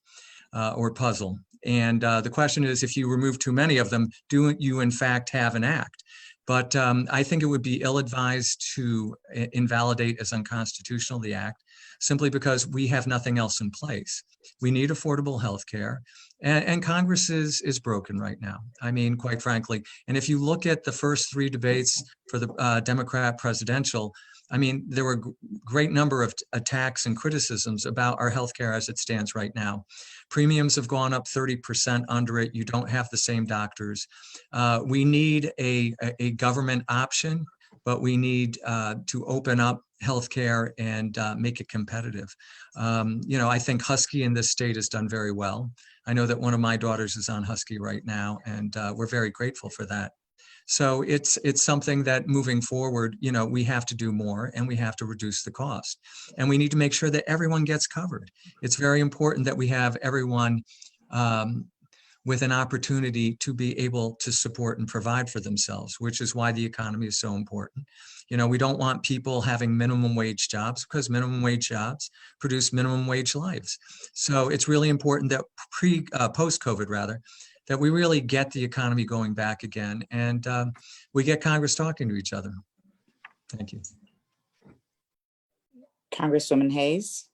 or puzzle. And the question is, if you remove too many of them, do you in fact have an act? But I think it would be ill-advised to invalidate as unconstitutional the act, simply because we have nothing else in place. We need affordable health care, and Congress is broken right now. I mean, quite frankly. And if you look at the first 3 debates for the Democrat presidential, I mean, there were a great number of attacks and criticisms about our healthcare as it stands right now. Premiums have gone up 30% under it. You don't have the same doctors. We need a government option, but we need to open up healthcare and make it competitive. I think Husky in this state has done very well. I know that one of my daughters is on Husky right now, and we're very grateful for that. So it's something that moving forward, we have to do more, and we have to reduce the cost. And we need to make sure that everyone gets covered. It's very important that we have everyone with an opportunity to be able to support and provide for themselves, which is why the economy is so important. We don't want people having minimum wage jobs, because minimum wage jobs produce minimum wage lives. So it's really important that post-COVID rather, that we really get the economy going back again, and we get Congress talking to each other. Thank you. Congresswoman Hayes.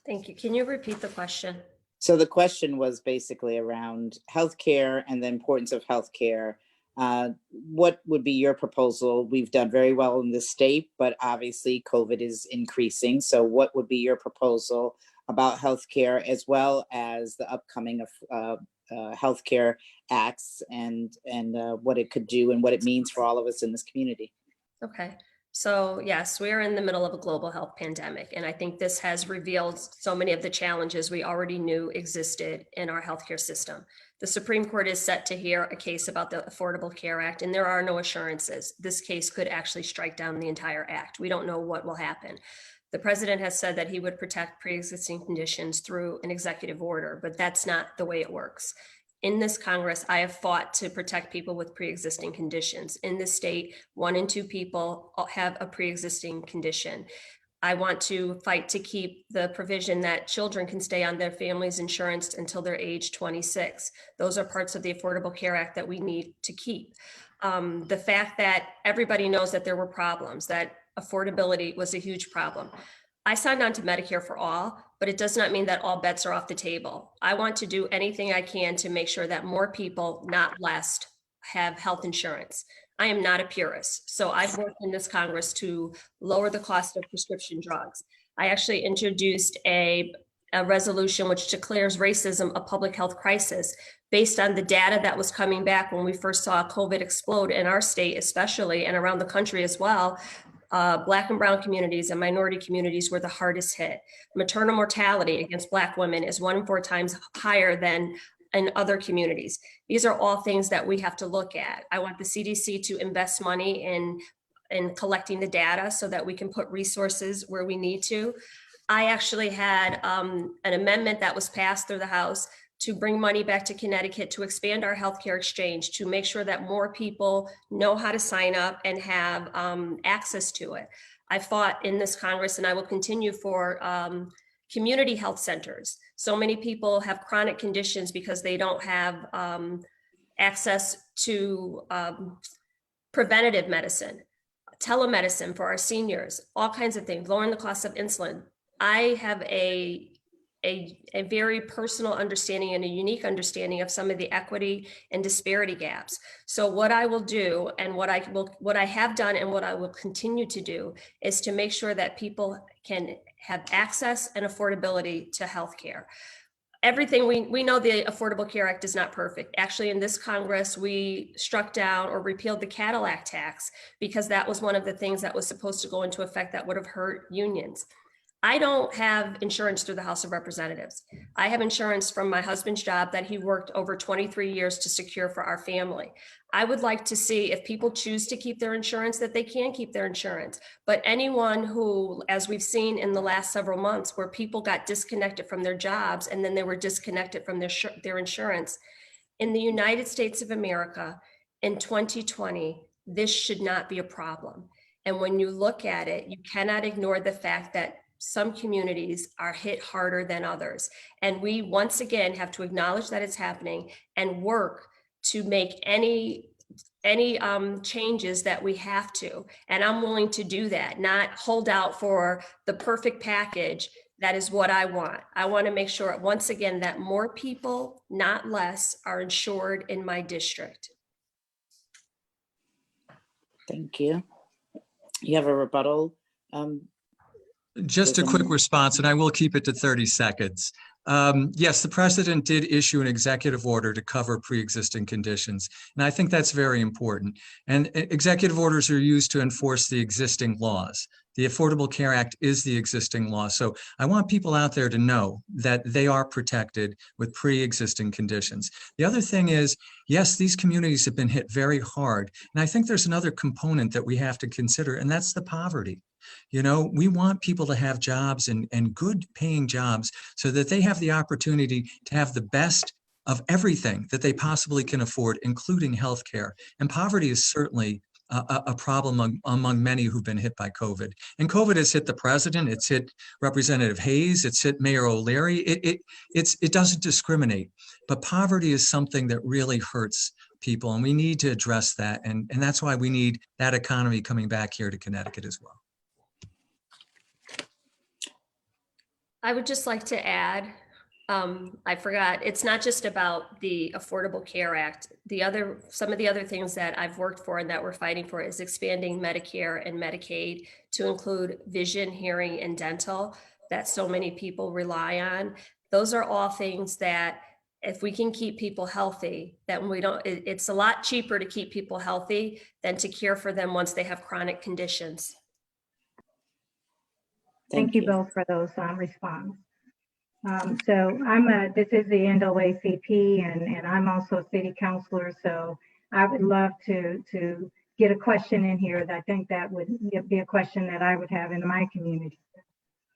Thank you. Can you repeat the question? So the question was basically around healthcare and the importance of healthcare. What would be your proposal? We've done very well in this state, but obviously COVID is increasing. So what would be your proposal about healthcare, as well as the upcoming healthcare acts and what it could do and what it means for all of us in this community? Okay. So yes, we are in the middle of a global health pandemic, and I think this has revealed so many of the challenges we already knew existed in our healthcare system. The Supreme Court is set to hear a case about the Affordable Care Act, and there are no assurances. This case could actually strike down the entire act. We don't know what will happen. The president has said that he would protect pre-existing conditions through an executive order, but that's not the way it works. In this Congress, I have fought to protect people with pre-existing conditions. In this state, 1 in 2 people have a pre-existing condition. I want to fight to keep the provision that children can stay on their family's insurance until they're age 26. Those are parts of the Affordable Care Act that we need to keep. The fact that everybody knows that there were problems, that affordability was a huge problem. I signed on to Medicare for All, but it does not mean that all bets are off the table. I want to do anything I can to make sure that more people, not less, have health insurance. I am not a purist, so I've worked in this Congress to lower the cost of prescription drugs. I actually introduced a resolution which declares racism a public health crisis based on the data that was coming back when we first saw COVID explode in our state, especially, and around the country as well. Black and brown communities and minority communities were the hardest hit. Maternal mortality against Black women is 1 in 4 times higher than in other communities. These are all things that we have to look at. I want the CDC to invest money in collecting the data so that we can put resources where we need to. I actually had an amendment that was passed through the House to bring money back to Connecticut to expand our healthcare exchange, to make sure that more people know how to sign up and have access to it. I fought in this Congress, and I will continue for community health centers. So many people have chronic conditions because they don't have access to preventative medicine, telemedicine for our seniors, all kinds of things, lowering the cost of insulin. I have a very personal understanding and a unique understanding of some of the equity and disparity gaps. So what I will do, and what I have done and what I will continue to do, is to make sure that people can have access and affordability to healthcare. Everything we know, the Affordable Care Act is not perfect. Actually, in this Congress, we struck down or repealed the Cadillac tax because that was one of the things that was supposed to go into effect that would have hurt unions. I don't have insurance through the House of Representatives. I have insurance from my husband's job that he worked over 23 years to secure for our family. I would like to see, if people choose to keep their insurance, that they can keep their insurance. But anyone who, as we've seen in the last several months, where people got disconnected from their jobs and then they were disconnected from their insurance, in the United States of America in 2020, this should not be a problem. And when you look at it, you cannot ignore the fact that some communities are hit harder than others. And we once again have to acknowledge that it's happening and work to make any changes that we have to. And I'm willing to do that, not hold out for the perfect package. That is what I want. I want to make sure, once again, that more people, not less, are insured in my district. Thank you. You have a rebuttal? Just a quick response, and I will keep it to 30 seconds. Yes, the president did issue an executive order to cover pre-existing conditions, and I think that's very important. And executive orders are used to enforce the existing laws. The Affordable Care Act is the existing law. So I want people out there to know that they are protected with pre-existing conditions. The other thing is, yes, these communities have been hit very hard. And I think there's another component that we have to consider, and that's the poverty. You know, we want people to have jobs and good paying jobs so that they have the opportunity to have the best of everything that they possibly can afford, including healthcare. And poverty is certainly a problem among many who've been hit by COVID. And COVID has hit the president, it's hit Representative Hayes, it's hit Mayor O'Leary. It doesn't discriminate, but poverty is something that really hurts people, and we need to address that. And that's why we need that economy coming back here to Connecticut as well. I would just like to add, I forgot, it's not just about the Affordable Care Act. Some of the other things that I've worked for and that we're fighting for is expanding Medicare and Medicaid to include vision, hearing, and dental that so many people rely on. Those are all things that if we can keep people healthy, it's a lot cheaper to keep people healthy than to care for them once they have chronic conditions. Thank you both for those responses. So this is the NAACP, and I'm also a city councilor. So I would love to get a question in here that I think that would be a question that I would have in my community.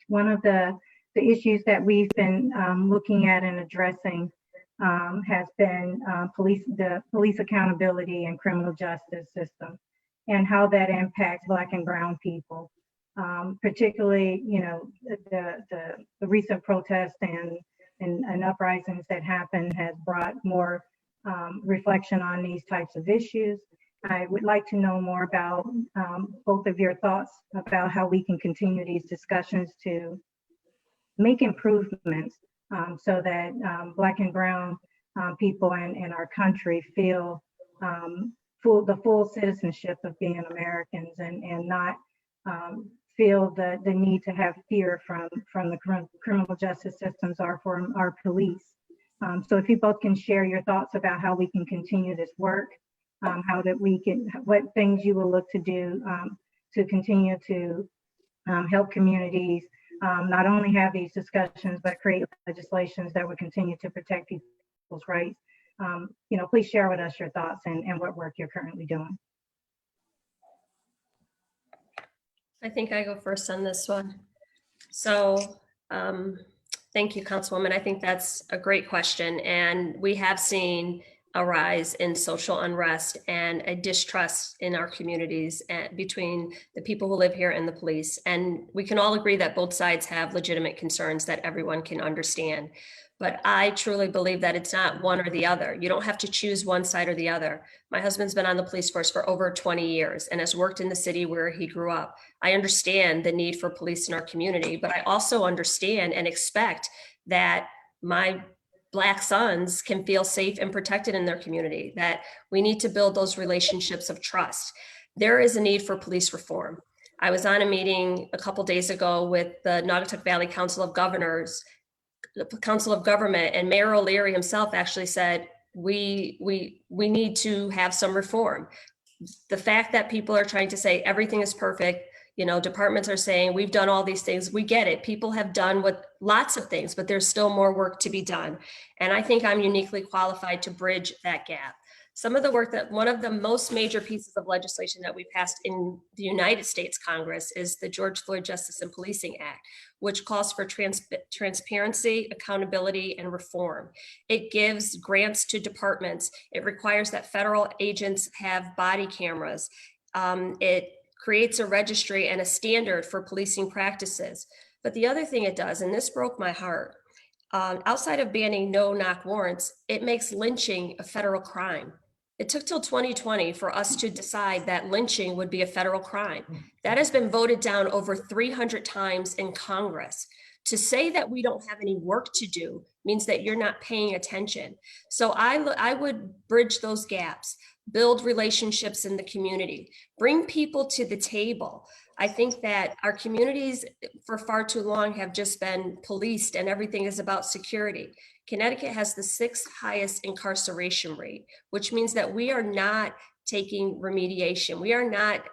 One of the issues that we've been looking at and addressing has been the police accountability and criminal justice system, and how that impacts Black and Brown people. Particularly, the recent protests and uprisings that happened has brought more reflection on these types of issues. I would like to know more about both of your thoughts about how we can continue these discussions to make improvements so that Black and Brown people in our country feel the full citizenship of being Americans and not feel the need to have fear from the criminal justice systems or from our police. So if you both can share your thoughts about how we can continue this work, what things you will look to do to continue to help communities not only have these discussions, but create legislations that would continue to protect people's rights. Please share with us your thoughts and what work you're currently doing. I think I go first on this one. So thank you, Councilwoman. I think that's a great question. And we have seen a rise in social unrest and a distrust in our communities between the people who live here and the police. And we can all agree that both sides have legitimate concerns that everyone can understand. But I truly believe that it's not one or the other. You don't have to choose one side or the other. My husband's been on the police force for over 20 years and has worked in the city where he grew up. I understand the need for police in our community, but I also understand and expect that my Black sons can feel safe and protected in their community, that we need to build those relationships of trust. There is a need for police reform. I was on a meeting a couple days ago with the Naugatuck Valley Council of Governors, the Council of Government, and Mayor O'Leary himself actually said, we need to have some reform. The fact that people are trying to say everything is perfect, departments are saying we've done all these things. We get it. People have done lots of things, but there's still more work to be done. And I think I'm uniquely qualified to bridge that gap. Some of the work one of the most major pieces of legislation that we passed in the United States Congress is the George Floyd Justice and Policing Act, which calls for transparency, accountability, and reform. It gives grants to departments. It requires that federal agents have body cameras. It creates a registry and a standard for policing practices. But the other thing it does, and this broke my heart, outside of banning no-knock warrants, it makes lynching a federal crime. It took till 2020 for us to decide that lynching would be a federal crime. That has been voted down over 300 times in Congress. To say that we don't have any work to do means that you're not paying attention. So I would bridge those gaps, build relationships in the community, bring people to the table. I think that our communities for far too long have just been policed and everything is about security. Connecticut has the 6th highest incarceration rate, which means that we are not taking remediation. We are not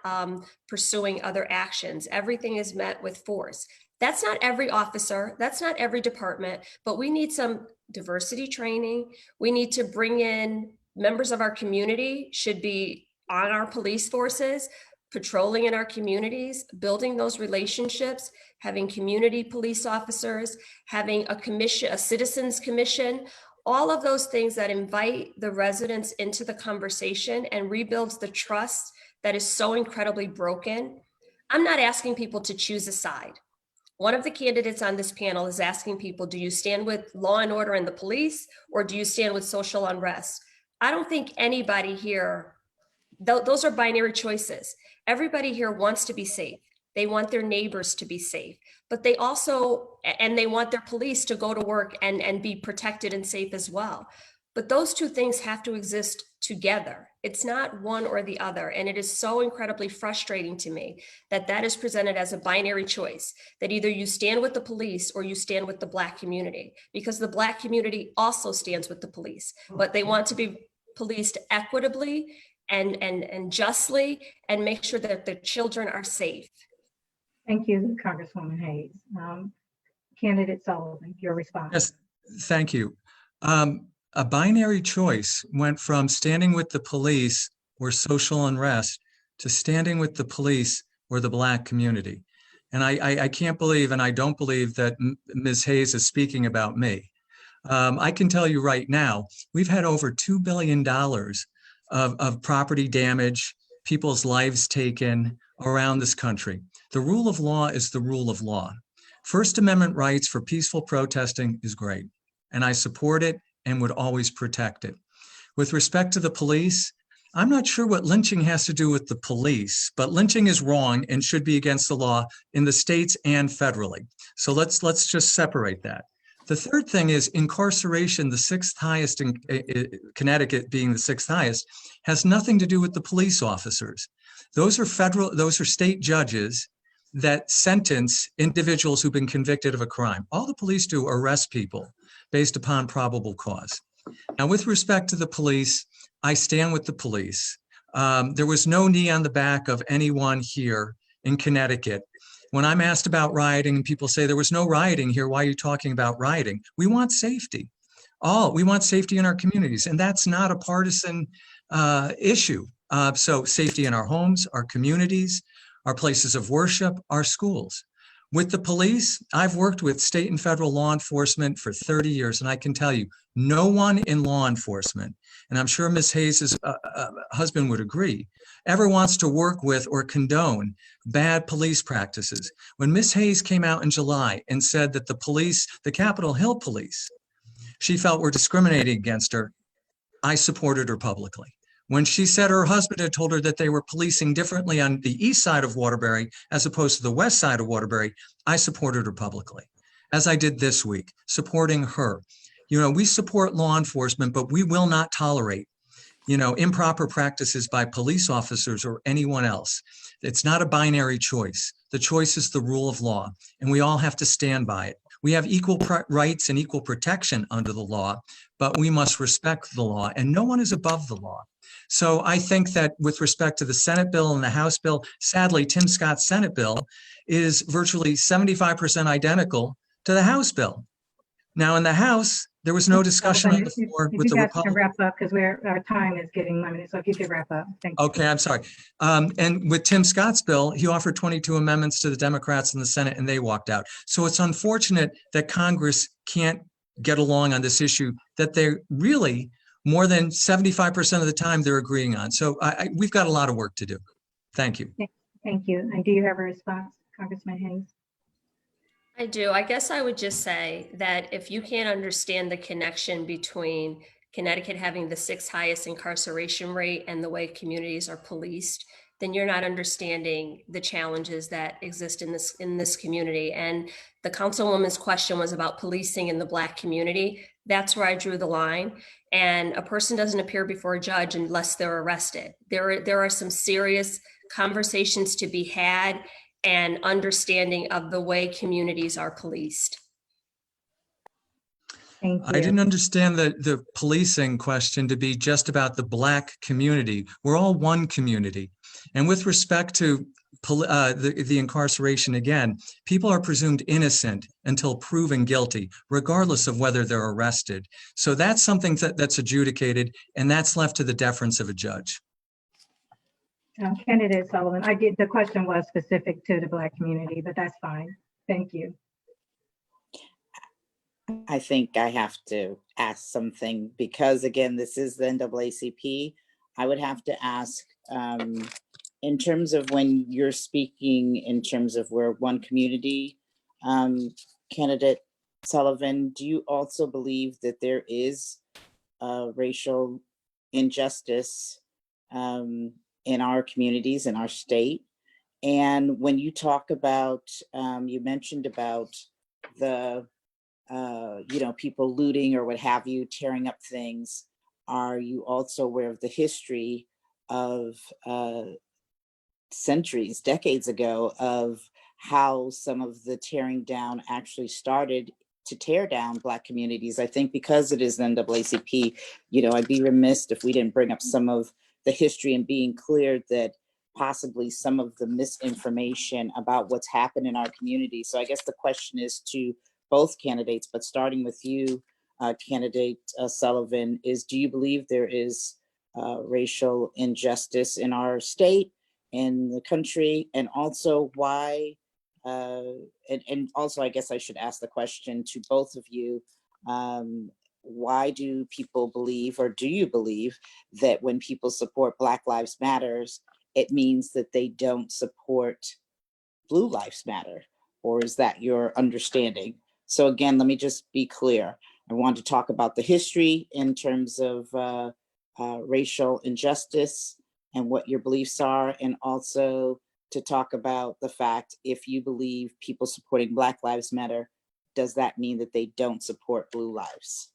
pursuing other actions. Everything is met with force. That's not every officer, that's not every department, but we need some diversity training. We need to bring in members of our community, should be on our police forces, patrolling in our communities, building those relationships, having community police officers, having a citizens commission, all of those things that invite the residents into the conversation and rebuilds the trust that is so incredibly broken. I'm not asking people to choose a side. One of the candidates on this panel is asking people, do you stand with law and order and the police, or do you stand with social unrest? I don't think anybody here, those are binary choices. Everybody here wants to be safe. They want their neighbors to be safe, but they also, and they want their police to go to work and be protected and safe as well. But those two things have to exist together. It's not one or the other. And it is so incredibly frustrating to me that that is presented as a binary choice, that either you stand with the police or you stand with the Black community, because the Black community also stands with the police, but they want to be policed equitably and justly, and make sure that the children are safe. Thank you, Congresswoman Hayes. Candidate Sullivan, your response. Yes, thank you. A binary choice went from standing with the police or social unrest to standing with the police or the Black community. And I can't believe, and I don't believe that Ms. Hayes is speaking about me. I can tell you right now, we've had over $2 billion of property damage, people's lives taken around this country. The rule of law is the rule of law. First Amendment rights for peaceful protesting is great, and I support it and would always protect it. With respect to the police, I'm not sure what lynching has to do with the police, but lynching is wrong and should be against the law in the states and federally. So let's just separate that. The third thing is incarceration, the sixth highest in Connecticut being the sixth highest, has nothing to do with the police officers. Those are state judges that sentence individuals who've been convicted of a crime. All the police do are arrest people based upon probable cause. Now, with respect to the police, I stand with the police. There was no knee on the back of anyone here in Connecticut. When I'm asked about rioting and people say there was no rioting here, why are you talking about rioting? We want safety. We want safety in our communities, and that's not a partisan issue. So safety in our homes, our communities, our places of worship, our schools. With the police, I've worked with state and federal law enforcement for 30 years, and I can tell you, no one in law enforcement, and I'm sure Ms. Hayes' husband would agree, ever wants to work with or condone bad police practices. When Ms. Hayes came out in July and said that the police, the Capitol Hill police, she felt were discriminating against her, I supported her publicly. When she said her husband had told her that they were policing differently on the east side of Waterbury as opposed to the west side of Waterbury, I supported her publicly, as I did this week, supporting her. You know, we support law enforcement, but we will not tolerate, improper practices by police officers or anyone else. It's not a binary choice. The choice is the rule of law, and we all have to stand by it. We have equal rights and equal protection under the law, but we must respect the law, and no one is above the law. So I think that with respect to the Senate bill and the House bill, sadly, Tim Scott's Senate bill is virtually 75% identical to the House bill. Now in the House, there was no discussion on the floor with the Republicans. If you guys can wrap up, because our time is getting limited, so if you could wrap up, thank you. Okay, I'm sorry. And with Tim Scott's bill, he offered 22 amendments to the Democrats in the Senate, and they walked out. So it's unfortunate that Congress can't get along on this issue that they're really more than 75% of the time they're agreeing on. So we've got a lot of work to do. Thank you. Thank you. And do you have a response, Congressman Hayes? I do. I guess I would just say that if you can't understand the connection between Connecticut having the sixth highest incarceration rate and the way communities are policed, then you're not understanding the challenges that exist in this community. And the councilwoman's question was about policing in the Black community. That's where I drew the line. And a person doesn't appear before a judge unless they're arrested. There are some serious conversations to be had and understanding of the way communities are policed. Thank you. I didn't understand the policing question to be just about the Black community. We're all one community. And with respect to the incarceration, again, people are presumed innocent until proven guilty, regardless of whether they're arrested. So that's something that's adjudicated, and that's left to the deference of a judge. Candidate Sullivan, the question was specific to the Black community, but that's fine. Thank you. I think I have to ask something because, again, this is the NAACP. I would have to ask, in terms of when you're speaking, in terms of we're one community, Candidate Sullivan, do you also believe that there is racial injustice in our communities, in our state? And when you talk about, you mentioned about the, people looting or what have you, tearing up things. Are you also aware of the history of centuries, decades ago, of how some of the tearing down actually started to tear down Black communities? I think because it is the NAACP, I'd be remiss if we didn't bring up some of the history and being clear that possibly some of the misinformation about what's happened in our community. So I guess the question is to both candidates, but starting with you, candidate Sullivan, is do you believe there is racial injustice in our state, in the country, and also why, and also I guess I should ask the question to both of you, why do people believe, or do you believe that when people support Black Lives Matters, it means that they don't support Blue Lives Matter? Or is that your understanding? So again, let me just be clear. I want to talk about the history in terms of racial injustice and what your beliefs are, and also to talk about the fact, if you believe people supporting Black Lives Matter, does that mean that they don't support Blue Lives?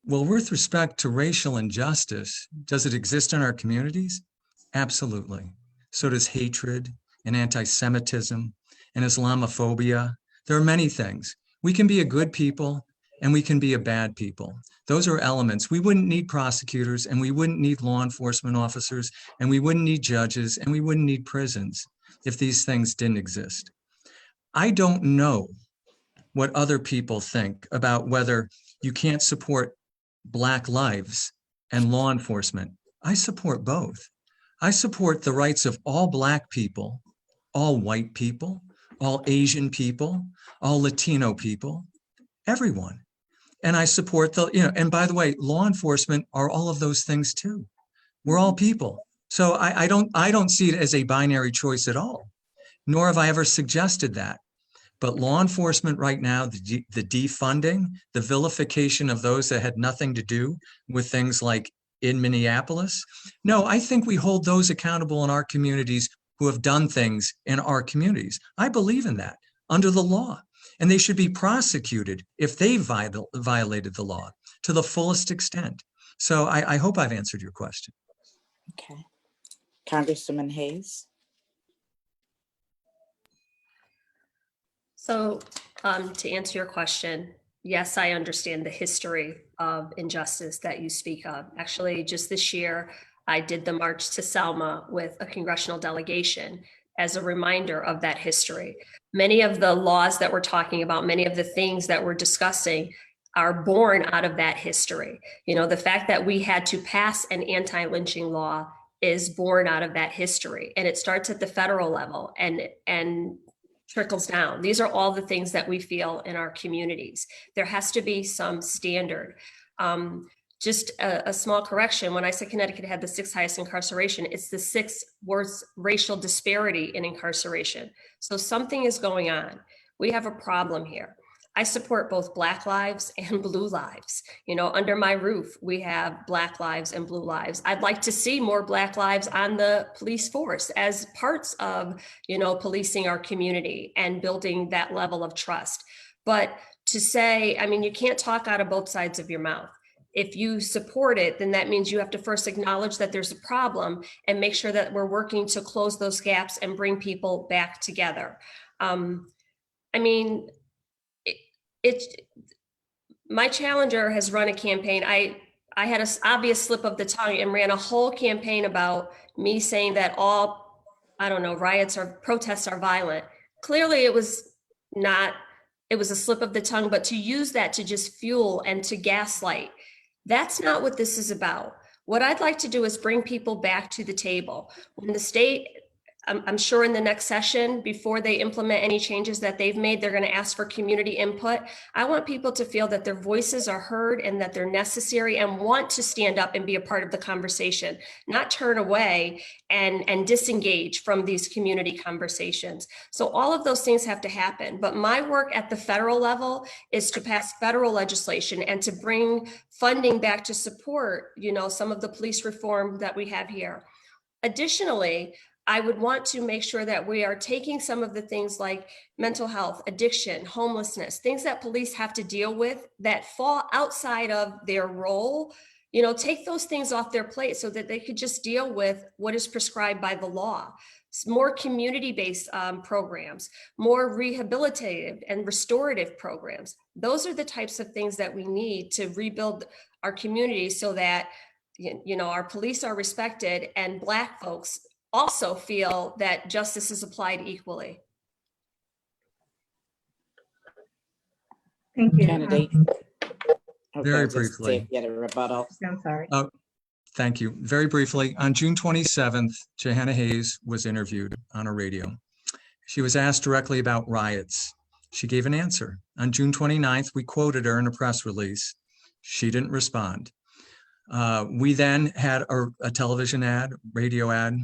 Well, with respect to racial injustice, does it exist in our communities? Absolutely. So does hatred and anti-Semitism and Islamophobia. There are many things. We can be a good people and we can be a bad people. Those are elements. We wouldn't need prosecutors, and we wouldn't need law enforcement officers, and we wouldn't need judges, and we wouldn't need prisons if these things didn't exist. I don't know what other people think about whether you can't support Black lives and law enforcement. I support both. I support the rights of all Black people, all white people, all Asian people, all Latino people, everyone. And I support the, and by the way, law enforcement are all of those things too. We're all people. So I don't see it as a binary choice at all, nor have I ever suggested that. But law enforcement right now, the defunding, the vilification of those that had nothing to do with things like in Minneapolis. No, I think we hold those accountable in our communities who have done things in our communities. I believe in that under the law, and they should be prosecuted if they violated the law to the fullest extent. So I hope I've answered your question. Okay. Congresswoman Hayes. So to answer your question, yes, I understand the history of injustice that you speak of. Actually, just this year, I did the March to Selma with a congressional delegation as a reminder of that history. Many of the laws that we're talking about, many of the things that we're discussing are born out of that history. The fact that we had to pass an anti-lynching law is born out of that history. And it starts at the federal level and trickles down. These are all the things that we feel in our communities. There has to be some standard. Just a small correction. When I said Connecticut had the 6th highest incarceration, it's the 6th worst racial disparity in incarceration. So something is going on. We have a problem here. I support both Black lives and Blue lives. Under my roof, we have Black lives and Blue lives. I'd like to see more Black lives on the police force as parts of, policing our community and building that level of trust. But to say, you can't talk out of both sides of your mouth. If you support it, then that means you have to first acknowledge that there's a problem and make sure that we're working to close those gaps and bring people back together. My challenger has run a campaign. I had an obvious slip of the tongue and ran a whole campaign about me saying that all, riots or protests are violent. Clearly it was not, it was a slip of the tongue, but to use that to just fuel and to gaslight, that's not what this is about. What I'd like to do is bring people back to the table. When the state, I'm sure in the next session, before they implement any changes that they've made, they're going to ask for community input. I want people to feel that their voices are heard and that they're necessary and want to stand up and be a part of the conversation, not turn away and disengage from these community conversations. So all of those things have to happen. But my work at the federal level is to pass federal legislation and to bring funding back to support, some of the police reform that we have here. Additionally, I would want to make sure that we are taking some of the things like mental health, addiction, homelessness, things that police have to deal with that fall outside of their role, take those things off their plate so that they could just deal with what is prescribed by the law. More community-based programs, more rehabilitative and restorative programs. Those are the types of things that we need to rebuild our community so that our police are respected and Black folks also feel that justice is applied equally. Thank you. Candidate. Okay, Very I was gonna say briefly. if you had a rebuttal. I'm sorry. Thank you. Very briefly, on June 27th, Jahana Hayes was interviewed on a radio. She was asked directly about riots. She gave an answer. On June 29th, we quoted her in a press release. She didn't respond. We then had a television ad, radio ad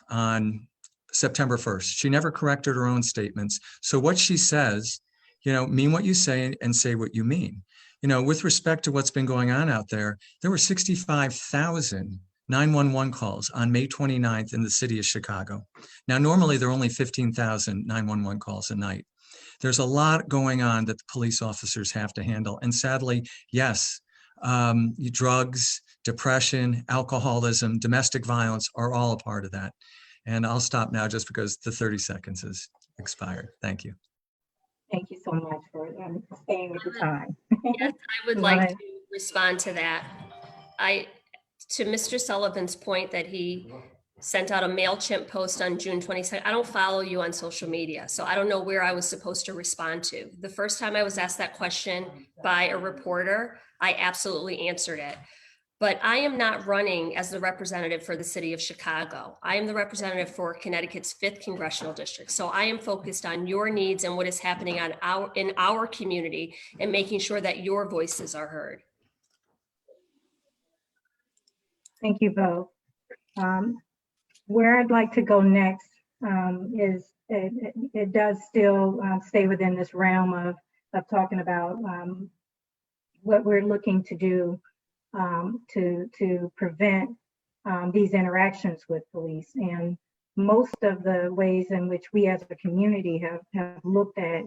on September 1st. She never corrected her own statements. So what she says, mean what you say and say what you mean. With respect to what's been going on out there, there were 65,000 911 calls on May 29th in the city of Chicago. Now, normally there are only 15,000 911 calls a night. There's a lot going on that the police officers have to handle. And sadly, yes, drugs, depression, alcoholism, domestic violence are all a part of that. And I'll stop now just because the 30 seconds has expired. Thank you. Thank you so much for staying with the time. Yes, I would like to respond to that. To Mr. Sullivan's point that he sent out a MailChimp post on June 22nd. I don't follow you on social media, so I don't know where I was supposed to respond to. The first time I was asked that question by a reporter, I absolutely answered it. But I am not running as the representative for the city of Chicago. I am the representative for Connecticut's 5th Congressional District. So I am focused on your needs and what is happening in our community and making sure that your voices are heard. Thank you both. Where I'd like to go next is it does still stay within this realm of talking about what we're looking to do to prevent these interactions with police. And most of the ways in which we as a community have looked at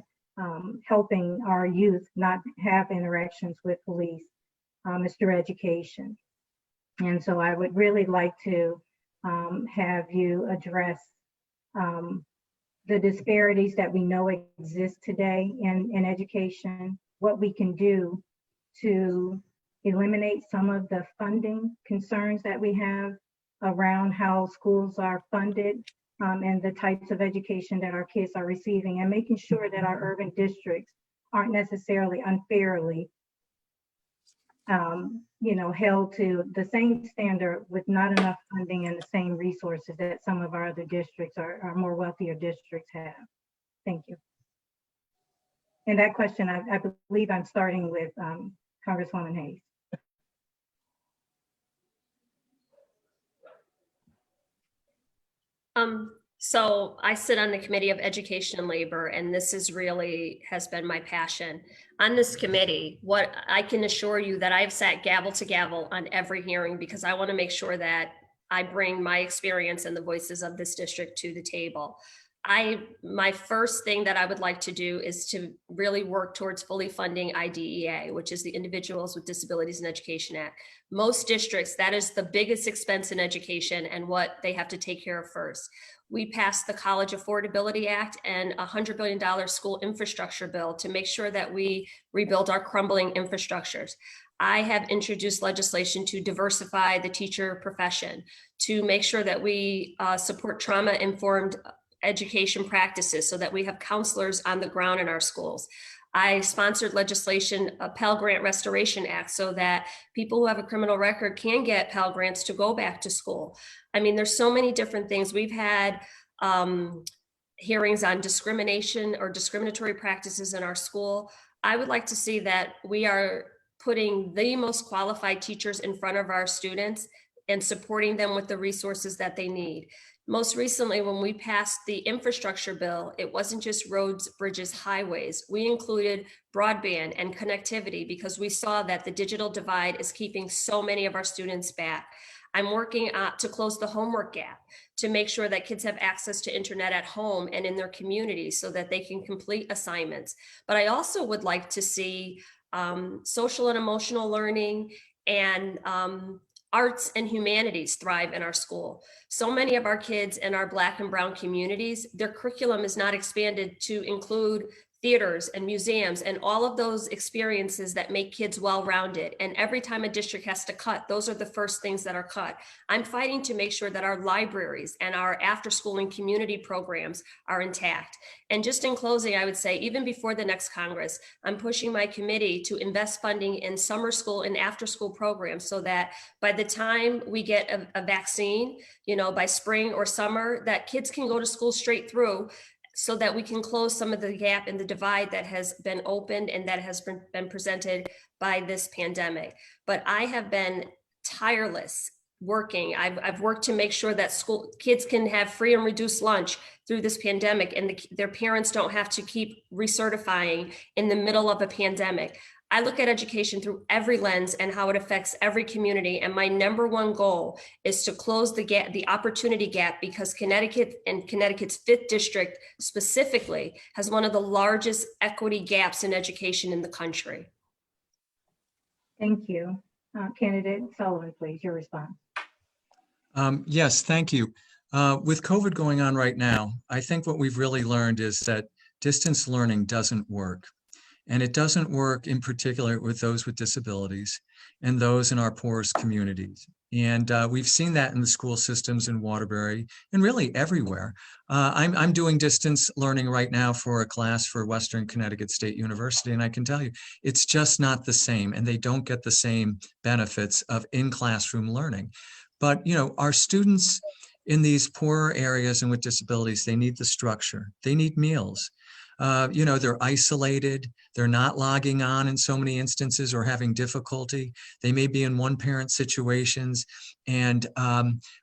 helping our youth not have interactions with police is through education. And so I would really like to have you address the disparities that we know exist today in education, what we can do to eliminate some of the funding concerns that we have around how schools are funded and the types of education that our kids are receiving, and making sure that our urban districts aren't necessarily unfairly held to the same standard with not enough funding and the same resources that some of our other districts, our more wealthier districts have. Thank you. And that question, I believe I'm starting with Congresswoman Hayes. So I sit on the Committee of Education and Labor, and this has been my passion. On this committee, what I can assure you that I've sat gavel to gavel on every hearing because I want to make sure that I bring my experience and the voices of this district to the table. My first thing that I would like to do is to really work towards fully funding IDEA, which is the Individuals with Disabilities in Education Act. Most districts, that is the biggest expense in education and what they have to take care of first. We passed the College Affordability Act and a $100 billion school infrastructure bill to make sure that we rebuild our crumbling infrastructures. I have introduced legislation to diversify the teacher profession, to make sure that we support trauma-informed education practices so that we have counselors on the ground in our schools. I sponsored legislation, a Pell Grant Restoration Act, so that people who have a criminal record can get Pell Grants to go back to school. I mean, there's so many different things. We've had hearings on discrimination or discriminatory practices in our school. I would like to see that we are putting the most qualified teachers in front of our students and supporting them with the resources that they need. Most recently, when we passed the infrastructure bill, it wasn't just roads, bridges, highways. We included broadband and connectivity because we saw that the digital divide is keeping so many of our students back. I'm working to close the homework gap, to make sure that kids have access to internet at home and in their communities so that they can complete assignments. But I also would like to see social and emotional learning and arts and humanities thrive in our school. So many of our kids in our Black and brown communities, their curriculum is not expanded to include theaters and museums and all of those experiences that make kids well-rounded. And every time a district has to cut, those are the first things that are cut. I'm fighting to make sure that our libraries and our after-school and community programs are intact. And just in closing, I would say, even before the next Congress, I'm pushing my committee to invest funding in summer school and after-school programs so that by the time we get a vaccine, by spring or summer, that kids can go to school straight through, so that we can close some of the gap and the divide that has been opened and that has been presented by this pandemic. But I have been tireless working. I've worked to make sure that school kids can have free and reduced lunch through this pandemic, and their parents don't have to keep recertifying in the middle of a pandemic. I look at education through every lens and how it affects every community. And my number one goal is to close the gap, the opportunity gap, because Connecticut and Connecticut's 5th district specifically has one of the largest equity gaps in education in the country. Thank you. Candidate Sullivan, please, your response. Yes, thank you. With COVID going on right now, I think what we've really learned is that distance learning doesn't work. And it doesn't work in particular with those with disabilities and those in our poorest communities. And we've seen that in the school systems in Waterbury and really everywhere. I'm doing distance learning right now for a class for Western Connecticut State University. And I can tell you, it's just not the same, and they don't get the same benefits of in-classroom learning. But, our students in these poorer areas and with disabilities, they need the structure, they need meals. They're isolated, they're not logging on in so many instances or having difficulty. They may be in one-parent situations and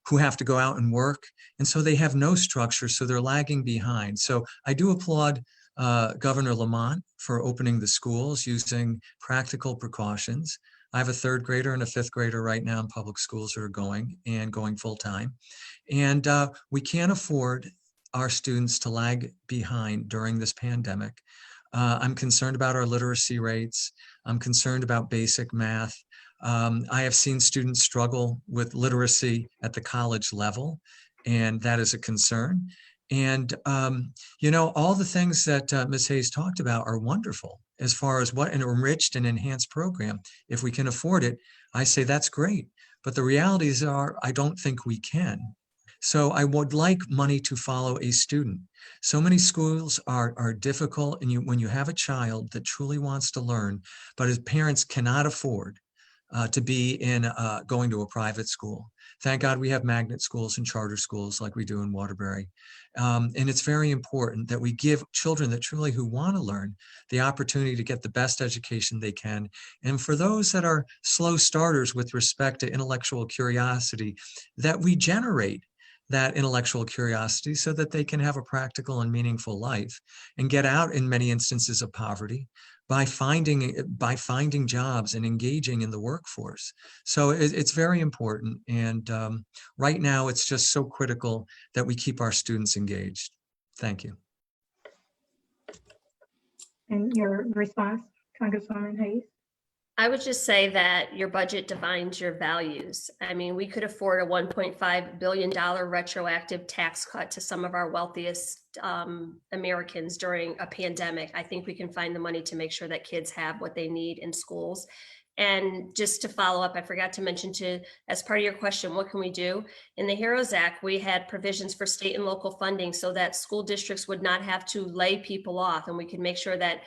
who have to go out and work. And so they have no structure, so they're lagging behind. So I do applaud Governor Lamont for opening the schools using practical precautions. I have a 3rd grader and a 5th grader right now in public schools that are going full-time. And we can't afford our students to lag behind during this pandemic. I'm concerned about our literacy rates. I'm concerned about basic math. I have seen students struggle with literacy at the college level, and that is a concern. And, all the things that Ms. Hayes talked about are wonderful as far as what an enriched and enhanced program. If we can afford it, I say that's great. But the realities are, I don't think we can. So I would like money to follow a student. So many schools are difficult, and when you have a child that truly wants to learn, but his parents cannot afford to be in going to a private school. Thank God we have magnet schools and charter schools like we do in Waterbury. And it's very important that we give children that truly who want to learn the opportunity to get the best education they can. And for those that are slow starters with respect to intellectual curiosity, that we generate that intellectual curiosity so that they can have a practical and meaningful life and get out in many instances of poverty by finding jobs and engaging in the workforce. So it's very important. And right now it's just so critical that we keep our students engaged. Thank you. And your response, Congresswoman Hayes? I would just say that your budget defines your values. I mean, we could afford a $1.5 billion retroactive tax cut to some of our wealthiest Americans during a pandemic. I think we can find the money to make sure that kids have what they need in schools. And just to follow up, I forgot to mention as part of your question, what can we do? In the HEROES Act, we had provisions for state and local funding so that school districts would not have to lay people off, and we could make sure that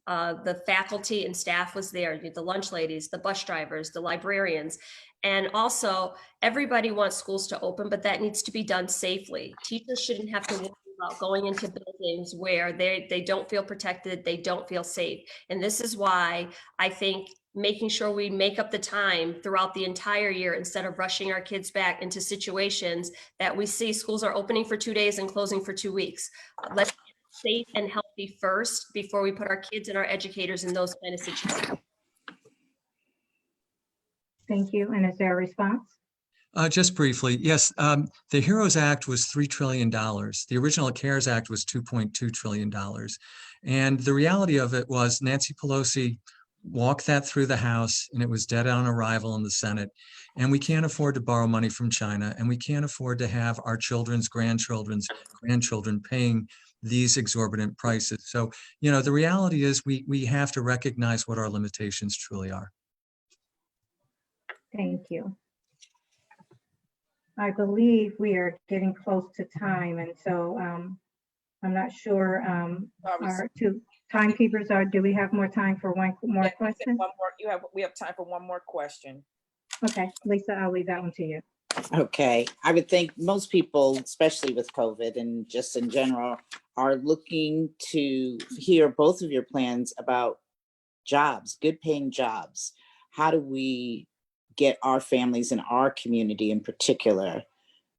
the faculty and staff was there, the lunch ladies, the bus drivers, the librarians. And also, everybody wants schools to open, but that needs to be done safely. Teachers shouldn't have to worry about going into buildings where they don't feel protected, they don't feel safe. And this is why I think making sure we make up the time throughout the entire year instead of rushing our kids back into situations that we see schools are opening for 2 days and closing for 2 weeks. Let's get safe and healthy first before we put our kids and our educators in those kind of situations. Thank you. And is there a response? Just briefly, yes, the HEROES Act was $3 trillion. The original CARES Act was $2.2 trillion. And the reality of it was Nancy Pelosi walked that through the House and it was dead on arrival in the Senate. And we can't afford to borrow money from China, and we can't afford to have our children's grandchildren paying these exorbitant prices. So, the reality is we have to recognize what our limitations truly are. Thank you. I believe we are getting close to time, and so I'm not sure. Our two timekeepers do we have more time for one more question? We have time for one more question. Okay, Lisa, I'll leave that one to you. Okay, I would think most people, especially with COVID and just in general, are looking to hear both of your plans about jobs, good paying jobs. How do we get our families in our community in particular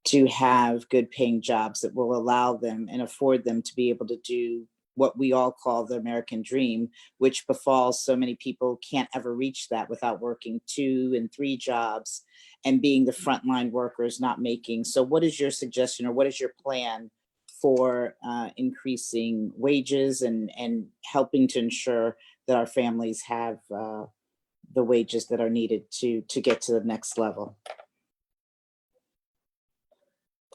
to have good paying jobs that will allow them and afford them to be able to do what we all call the American dream, which befalls so many people can't ever reach that without working 2 and 3 jobs and being the frontline workers not making. So what is your suggestion, or what is your plan for increasing wages and helping to ensure that our families have the wages that are needed to get to the next level?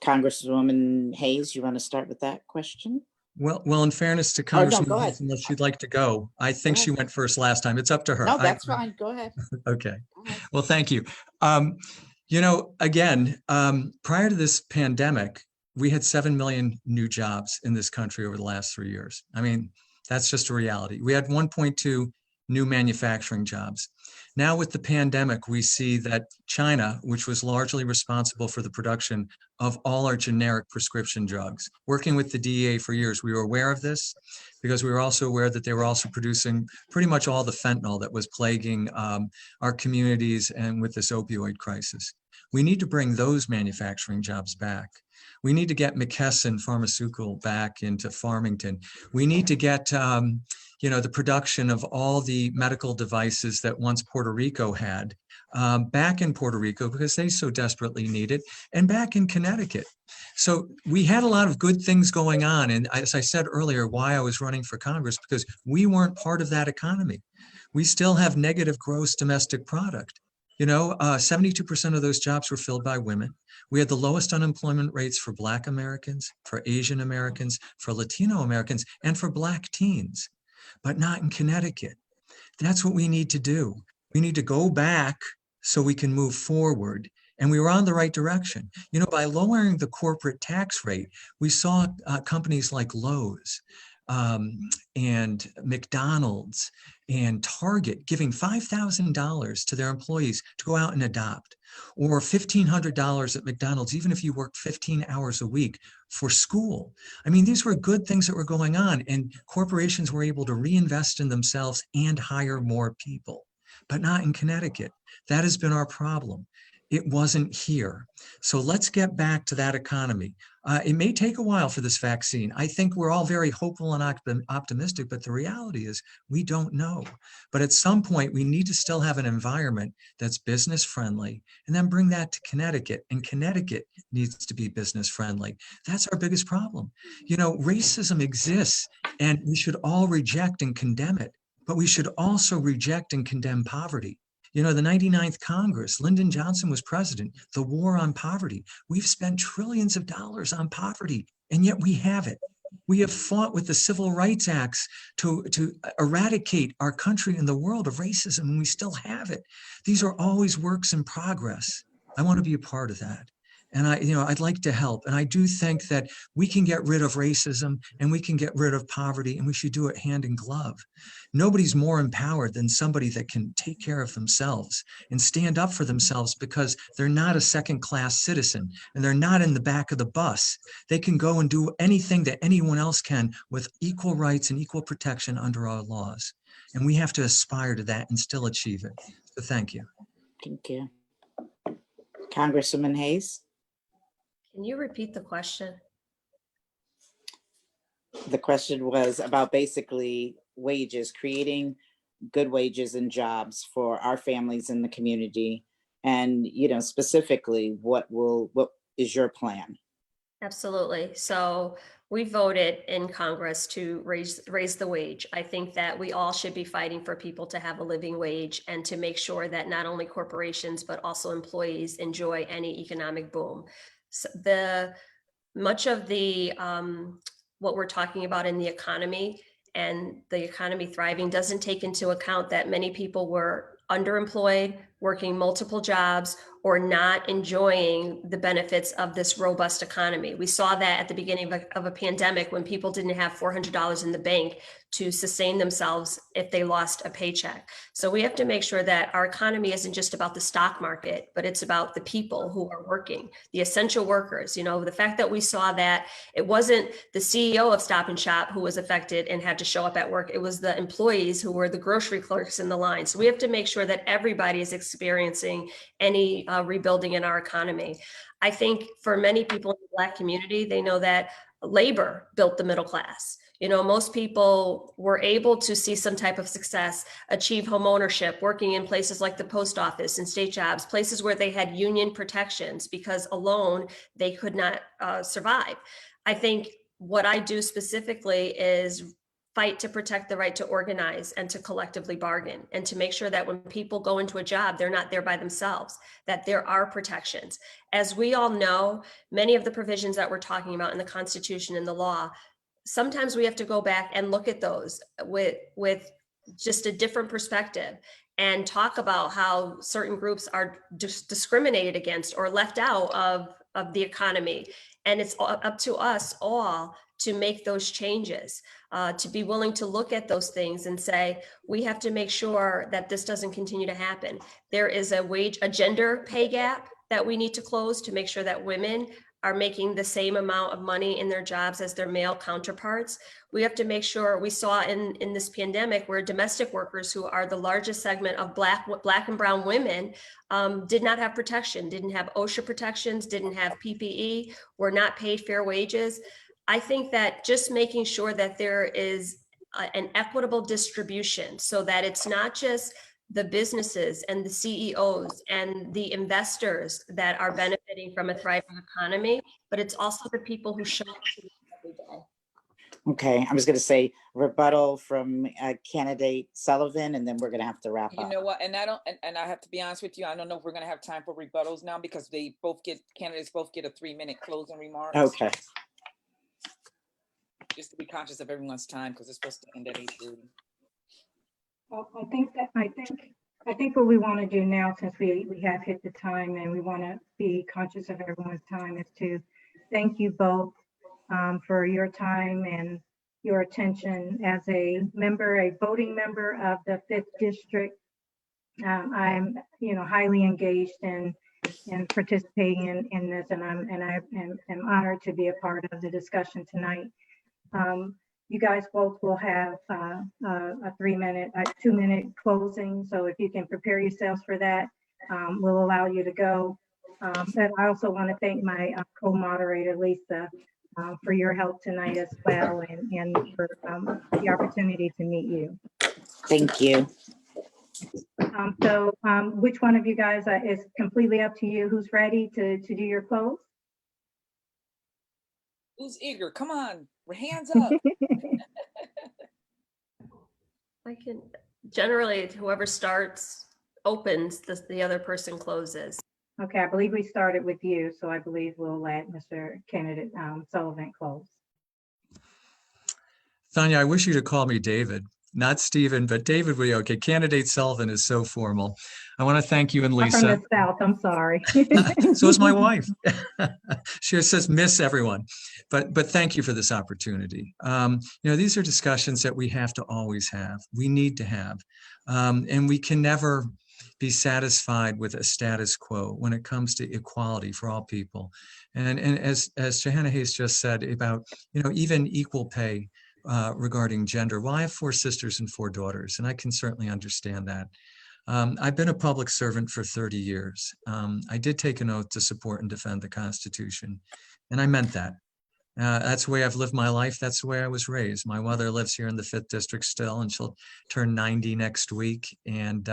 Congresswoman Hayes, you want to start with that question? Well, in fairness to no, Congresswoman, go ahead. unless she'd like to go, I think she went first last time. It's up to her. No, that's fine. Go ahead. Okay. Go ahead. Well, thank you. Again, prior to this pandemic, we had 7 million new jobs in this country over the last 3 years. I mean, that's just a reality. We had 1.2 new manufacturing jobs. Now with the pandemic, we see that China, which was largely responsible for the production of all our generic prescription drugs, working with the DEA for years, we were aware of this because we were also aware that they were also producing pretty much all the fentanyl that was plaguing our communities and with this opioid crisis. We need to bring those manufacturing jobs back. We need to get McKesson Pharmaceutical back into Farmington. We need to get the production of all the medical devices that once Puerto Rico had back in Puerto Rico because they so desperately need it, and back in Connecticut. So we had a lot of good things going on. And as I said earlier, why I was running for Congress, because we weren't part of that economy. We still have negative gross domestic product. 72% of those jobs were filled by women. We had the lowest unemployment rates for Black Americans, for Asian Americans, for Latino Americans, and for Black teens, but not in Connecticut. That's what we need to do. We need to go back so we can move forward. And we were on the right direction. By lowering the corporate tax rate, we saw companies like Lowe's and McDonald's and Target giving $5,000 to their employees to go out and adopt, or $1,500 at McDonald's, even if you work 15 hours a week for school. I mean, these were good things that were going on, and corporations were able to reinvest in themselves and hire more people, but not in Connecticut. That has been our problem. It wasn't here. So let's get back to that economy. It may take a while for this vaccine. I think we're all very hopeful and optimistic, but the reality is we don't know. But at some point, we need to still have an environment that's business friendly, and then bring that to Connecticut. And Connecticut needs to be business friendly. That's our biggest problem. Racism exists, and we should all reject and condemn it, but we should also reject and condemn poverty. The 99th Congress, Lyndon Johnson was president, the war on poverty. We've spent trillions of dollars on poverty, and yet we have it. We have fought with the Civil Rights Acts to eradicate our country and the world of racism, and we still have it. These are always works in progress. I want to be a part of that. And I'd like to help. And I do think that we can get rid of racism and we can get rid of poverty, and we should do it hand in glove. Nobody's more empowered than somebody that can take care of themselves and stand up for themselves, because they're not a second-class citizen and they're not in the back of the bus. They can go and do anything that anyone else can with equal rights and equal protection under our laws. And we have to aspire to that and still achieve it. So thank you. Thank you. Congresswoman Hayes? Can you repeat the question? The question was about basically wages, creating good wages and jobs for our families in the community And, specifically, what is your plan? Absolutely. So we voted in Congress to raise the wage. I think that we all should be fighting for people to have a living wage and to make sure that not only corporations, but also employees enjoy any economic boom. So much of the what we're talking about in the economy and the economy thriving doesn't take into account that many people were underemployed, working multiple jobs, or not enjoying the benefits of this robust economy. We saw that at the beginning of a pandemic when people didn't have $400 in the bank to sustain themselves if they lost a paycheck. So we have to make sure that our economy isn't just about the stock market, but it's about the people who are working, the essential workers. The fact that we saw that it wasn't the CEO of Stop and Shop who was affected and had to show up at work. It was the employees who were the grocery clerks in the line. So we have to make sure that everybody is experiencing any rebuilding in our economy. I think for many people in the Black community, they know that labor built the middle class. Most people were able to see some type of success, achieve home ownership, working in places like the post office and state jobs, places where they had union protections, because alone they could not survive. I think what I do specifically is fight to protect the right to organize and to collectively bargain, and to make sure that when people go into a job, they're not there by themselves, that there are protections. As we all know, many of the provisions that we're talking about in the Constitution and the law, sometimes we have to go back and look at those with just a different perspective and talk about how certain groups are discriminated against or left out of the economy. And it's up to us all to make those changes, to be willing to look at those things and say, we have to make sure that this doesn't continue to happen. There is a gender pay gap that we need to close to make sure that women are making the same amount of money in their jobs as their male counterparts. We have to make sure, we saw in this pandemic where domestic workers, who are the largest segment of Black and brown women, did not have protection, didn't have OSHA protections, didn't have PPE, were not paid fair wages. I think that just making sure that there is an equitable distribution, so that it's not just the businesses and the CEOs and the investors that are benefiting from a thriving economy, but it's also the people who show up to work every day. Okay, I was going to say rebuttal from candidate Sullivan, and then we're going to have to wrap up. You know what? And I have to be honest with you. I don't know if we're going to have time for rebuttals now, because candidates both get a 3-minute closing remark. Okay. Just to be conscious of everyone's time, because it's supposed to end at 8:30. Well, I think what we want to do now, since we have hit the time and we want to be conscious of everyone's time, is to thank you both for your time and your attention. As a voting member of the 5th District, I'm highly engaged in participating in this, and I'm honored to be a part of the discussion tonight. You guys both will have a 2-minute closing. So if you can prepare yourselves for that, we'll allow you to go. But I also want to thank my co-moderator, Lisa, for your help tonight as well, and for the opportunity to meet you. Thank you. So which one of you guys is completely up to you? Who's ready to do your close? Who's eager? Come on, hands up. I can generally, whoever opens, the other person closes. Okay, I believe we started with you, so I believe we'll let Mr. Candidate Sullivan close. Tanya, I wish you to call me David, not Stephen, but David would be okay. Candidate Sullivan is so formal. I want to thank you and Lisa. I'm from the South, I'm sorry. So is my wife. She says miss everyone, but thank you for this opportunity. These are discussions that we have to always have. We need to have, and we can never be satisfied with a status quo when it comes to equality for all people. And as Jahana Hayes just said about, even equal pay regarding gender. Well, I have 4 sisters and 4 daughters, and I can certainly understand that. I've been a public servant for 30 years. I did take an oath to support and defend the Constitution, and I meant that. That's the way I've lived my life. That's the way I was raised. My mother lives here in the 5th District still, and she'll turn 90 next week. And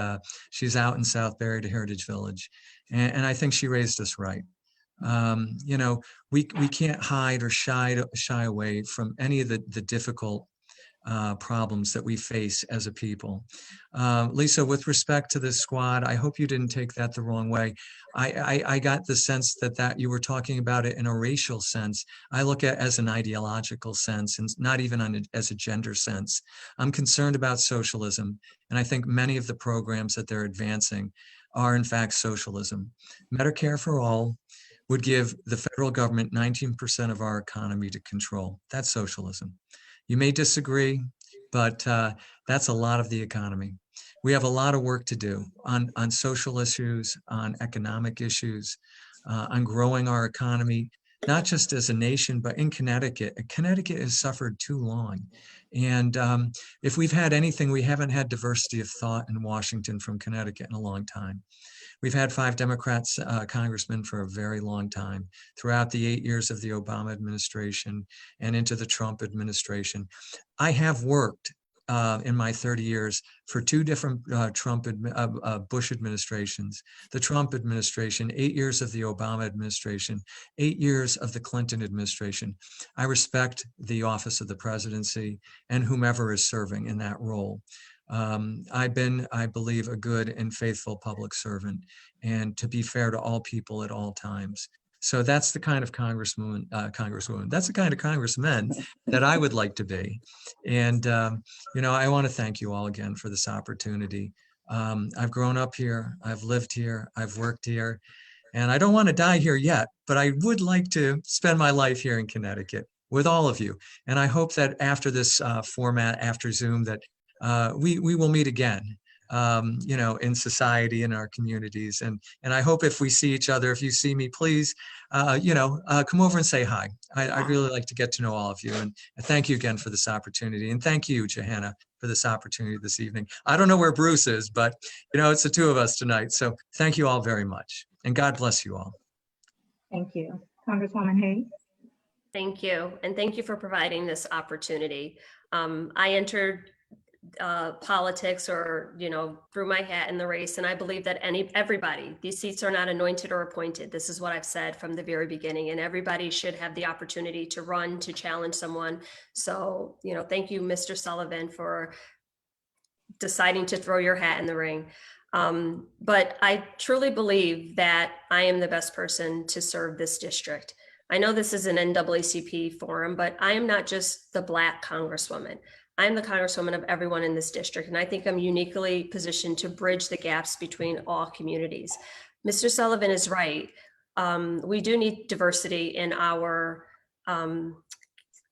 she's out in Southbury to Heritage Village. And I think she raised us right. You know, we can't hide or shy away from any of the difficult problems that we face as a people. Lisa, with respect to this squad, I hope you didn't take that the wrong way. I got the sense that you were talking about it in a racial sense. I look at it as an ideological sense, and not even as a gender sense. I'm concerned about socialism, and I think many of the programs that they're advancing are in fact socialism. Medicare for all would give the federal government 19% of our economy to control. That's socialism. You may disagree, but that's a lot of the economy. We have a lot of work to do on social issues, on economic issues, on growing our economy, not just as a nation, but in Connecticut. Connecticut has suffered too long. And if we've had anything, we haven't had diversity of thought in Washington from Connecticut in a long time. We've had 5 Democrats congressmen for a very long time, throughout the 8 years of the Obama administration and into the Trump administration. I have worked in my 30 years for 2 different Bush administrations, the Trump administration, 8 years of the Obama administration, 8 years of the Clinton administration. I respect the office of the presidency and whomever is serving in that role. I've been, I believe, a good and faithful public servant, and to be fair to all people at all times. So that's the kind of congresswoman, that's the kind of congressman that I would like to be. And, you know, I want to thank you all again for this opportunity. I've grown up here, I've lived here, I've worked here, and I don't want to die here yet, but I would like to spend my life here in Connecticut with all of you. And I hope that after this format, after Zoom, that we will meet again, you know, in society, in our communities. And I hope if we see each other, if you see me, please, you know, come over and say hi. I'd really like to get to know all of you. And thank you again for this opportunity. And thank you, Jahana, for this opportunity this evening. I don't know where Bruce is, but, you know, it's the 2 of us tonight. So thank you all very much. And God bless you all. Thank you. Congresswoman Hayes. Thank you. And thank you for providing this opportunity. I entered politics, or, you know, threw my hat in the race, and I believe that everybody, these seats are not anointed or appointed. This is what I've said from the very beginning, and everybody should have the opportunity to run, to challenge someone. So, you know, thank you, Mr. Sullivan, for deciding to throw your hat in the ring. But I truly believe that I am the best person to serve this district. I know this is an NAACP forum, but I am not just the Black Congresswoman. I'm the Congresswoman of everyone in this district, and I think I'm uniquely positioned to bridge the gaps between all communities. Mr. Sullivan is right. We do need diversity in our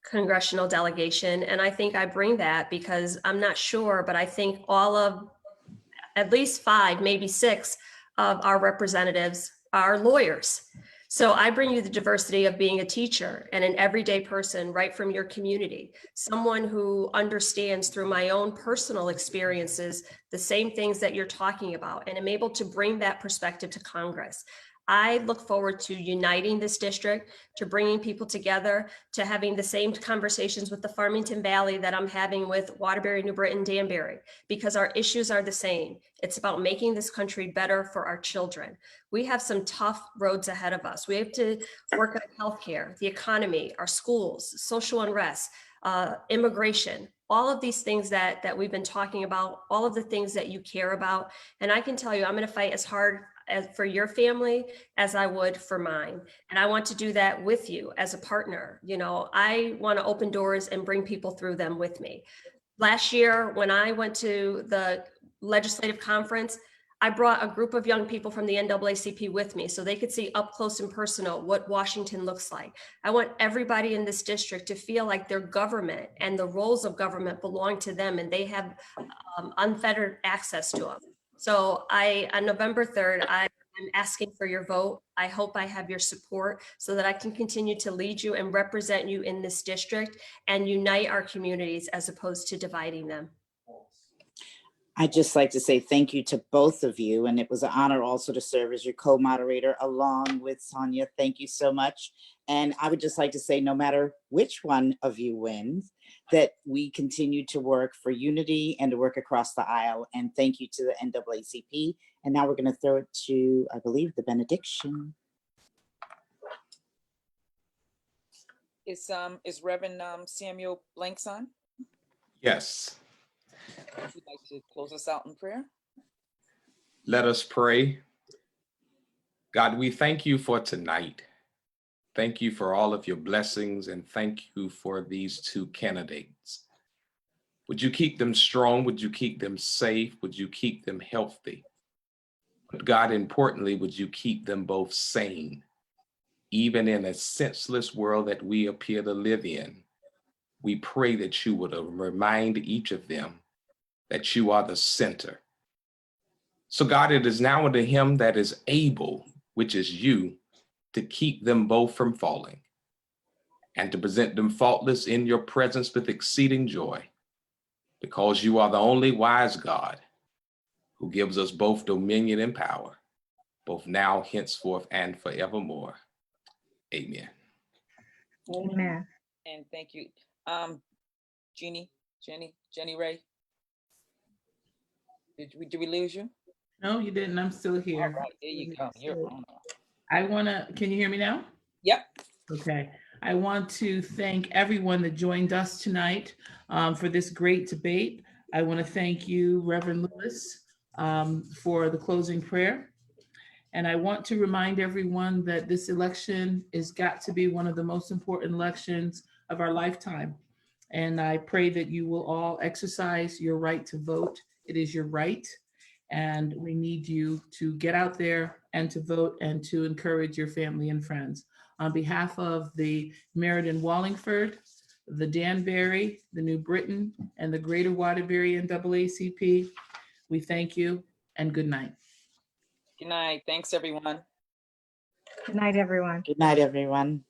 congressional delegation, and I think I bring that because I'm not sure, but I think all of at least 5, maybe 6 of our representatives are lawyers. So I bring you the diversity of being a teacher and an everyday person right from your community, someone who understands through my own personal experiences the same things that you're talking about, and am able to bring that perspective to Congress. I look forward to uniting this district, to bringing people together, to having the same conversations with the Farmington Valley that I'm having with Waterbury, New Britain, Danbury, because our issues are the same. It's about making this country better for our children. We have some tough roads ahead of us. We have to work on healthcare, the economy, our schools, social unrest, immigration, all of these things that we've been talking about, all of the things that you care about. And I can tell you, I'm going to fight as hard for your family as I would for mine. And I want to do that with you as a partner. You know, I want to open doors and bring people through them with me. Last year, when I went to the legislative conference, I brought a group of young people from the NAACP with me so they could see up close and personal what Washington looks like. I want everybody in this district to feel like their government and the roles of government belong to them, and they have unfettered access to them. So on November 3rd, I'm asking for your vote. I hope I have your support so that I can continue to lead you and represent you in this district and unite our communities as opposed to dividing them. I'd just like to say thank you to both of you. And it was an honor also to serve as your co-moderator along with Sonia. Thank you so much. And I would just like to say, no matter which one of you wins, that we continue to work for unity and to work across the aisle. And thank you to the NAACP. And now we're going to throw it to, I believe, the benediction. Is Reverend Samuel Blanks on? Yes. Would you like to close us out in prayer? Let us pray. God, we thank you for tonight. Thank you for all of your blessings, and thank you for these two candidates. Would you keep them strong? Would you keep them safe? Would you keep them healthy? But God, importantly, would you keep them both sane? Even in a senseless world that we appear to live in, we pray that you would remind each of them that you are the center. So God, it is now unto him that is able, which is you, to keep them both from falling and to present them faultless in your presence with exceeding joy, because you are the only wise God who gives us both dominion and power, both now, henceforth, and forevermore. Amen. Amen. And thank you. Jenny Ray. Did we lose you? No, you didn't. I'm still All here. right, there you go. You're on. Can you hear me now? Yep. Okay. I want to thank everyone that joined us tonight for this great debate. I want to thank you, Reverend Lewis, for the closing prayer. And I want to remind everyone that this election has got to be one of the most important elections of our lifetime. And I pray that you will all exercise your right to vote. It is your right. And we need you to get out there and to vote and to encourage your family and friends. On behalf of the Meriden Wallingford, the Danbury, the New Britain, and the Greater Waterbury NAACP, we thank you and good night. Good night. Thanks, everyone. Good night, everyone. Good night, everyone.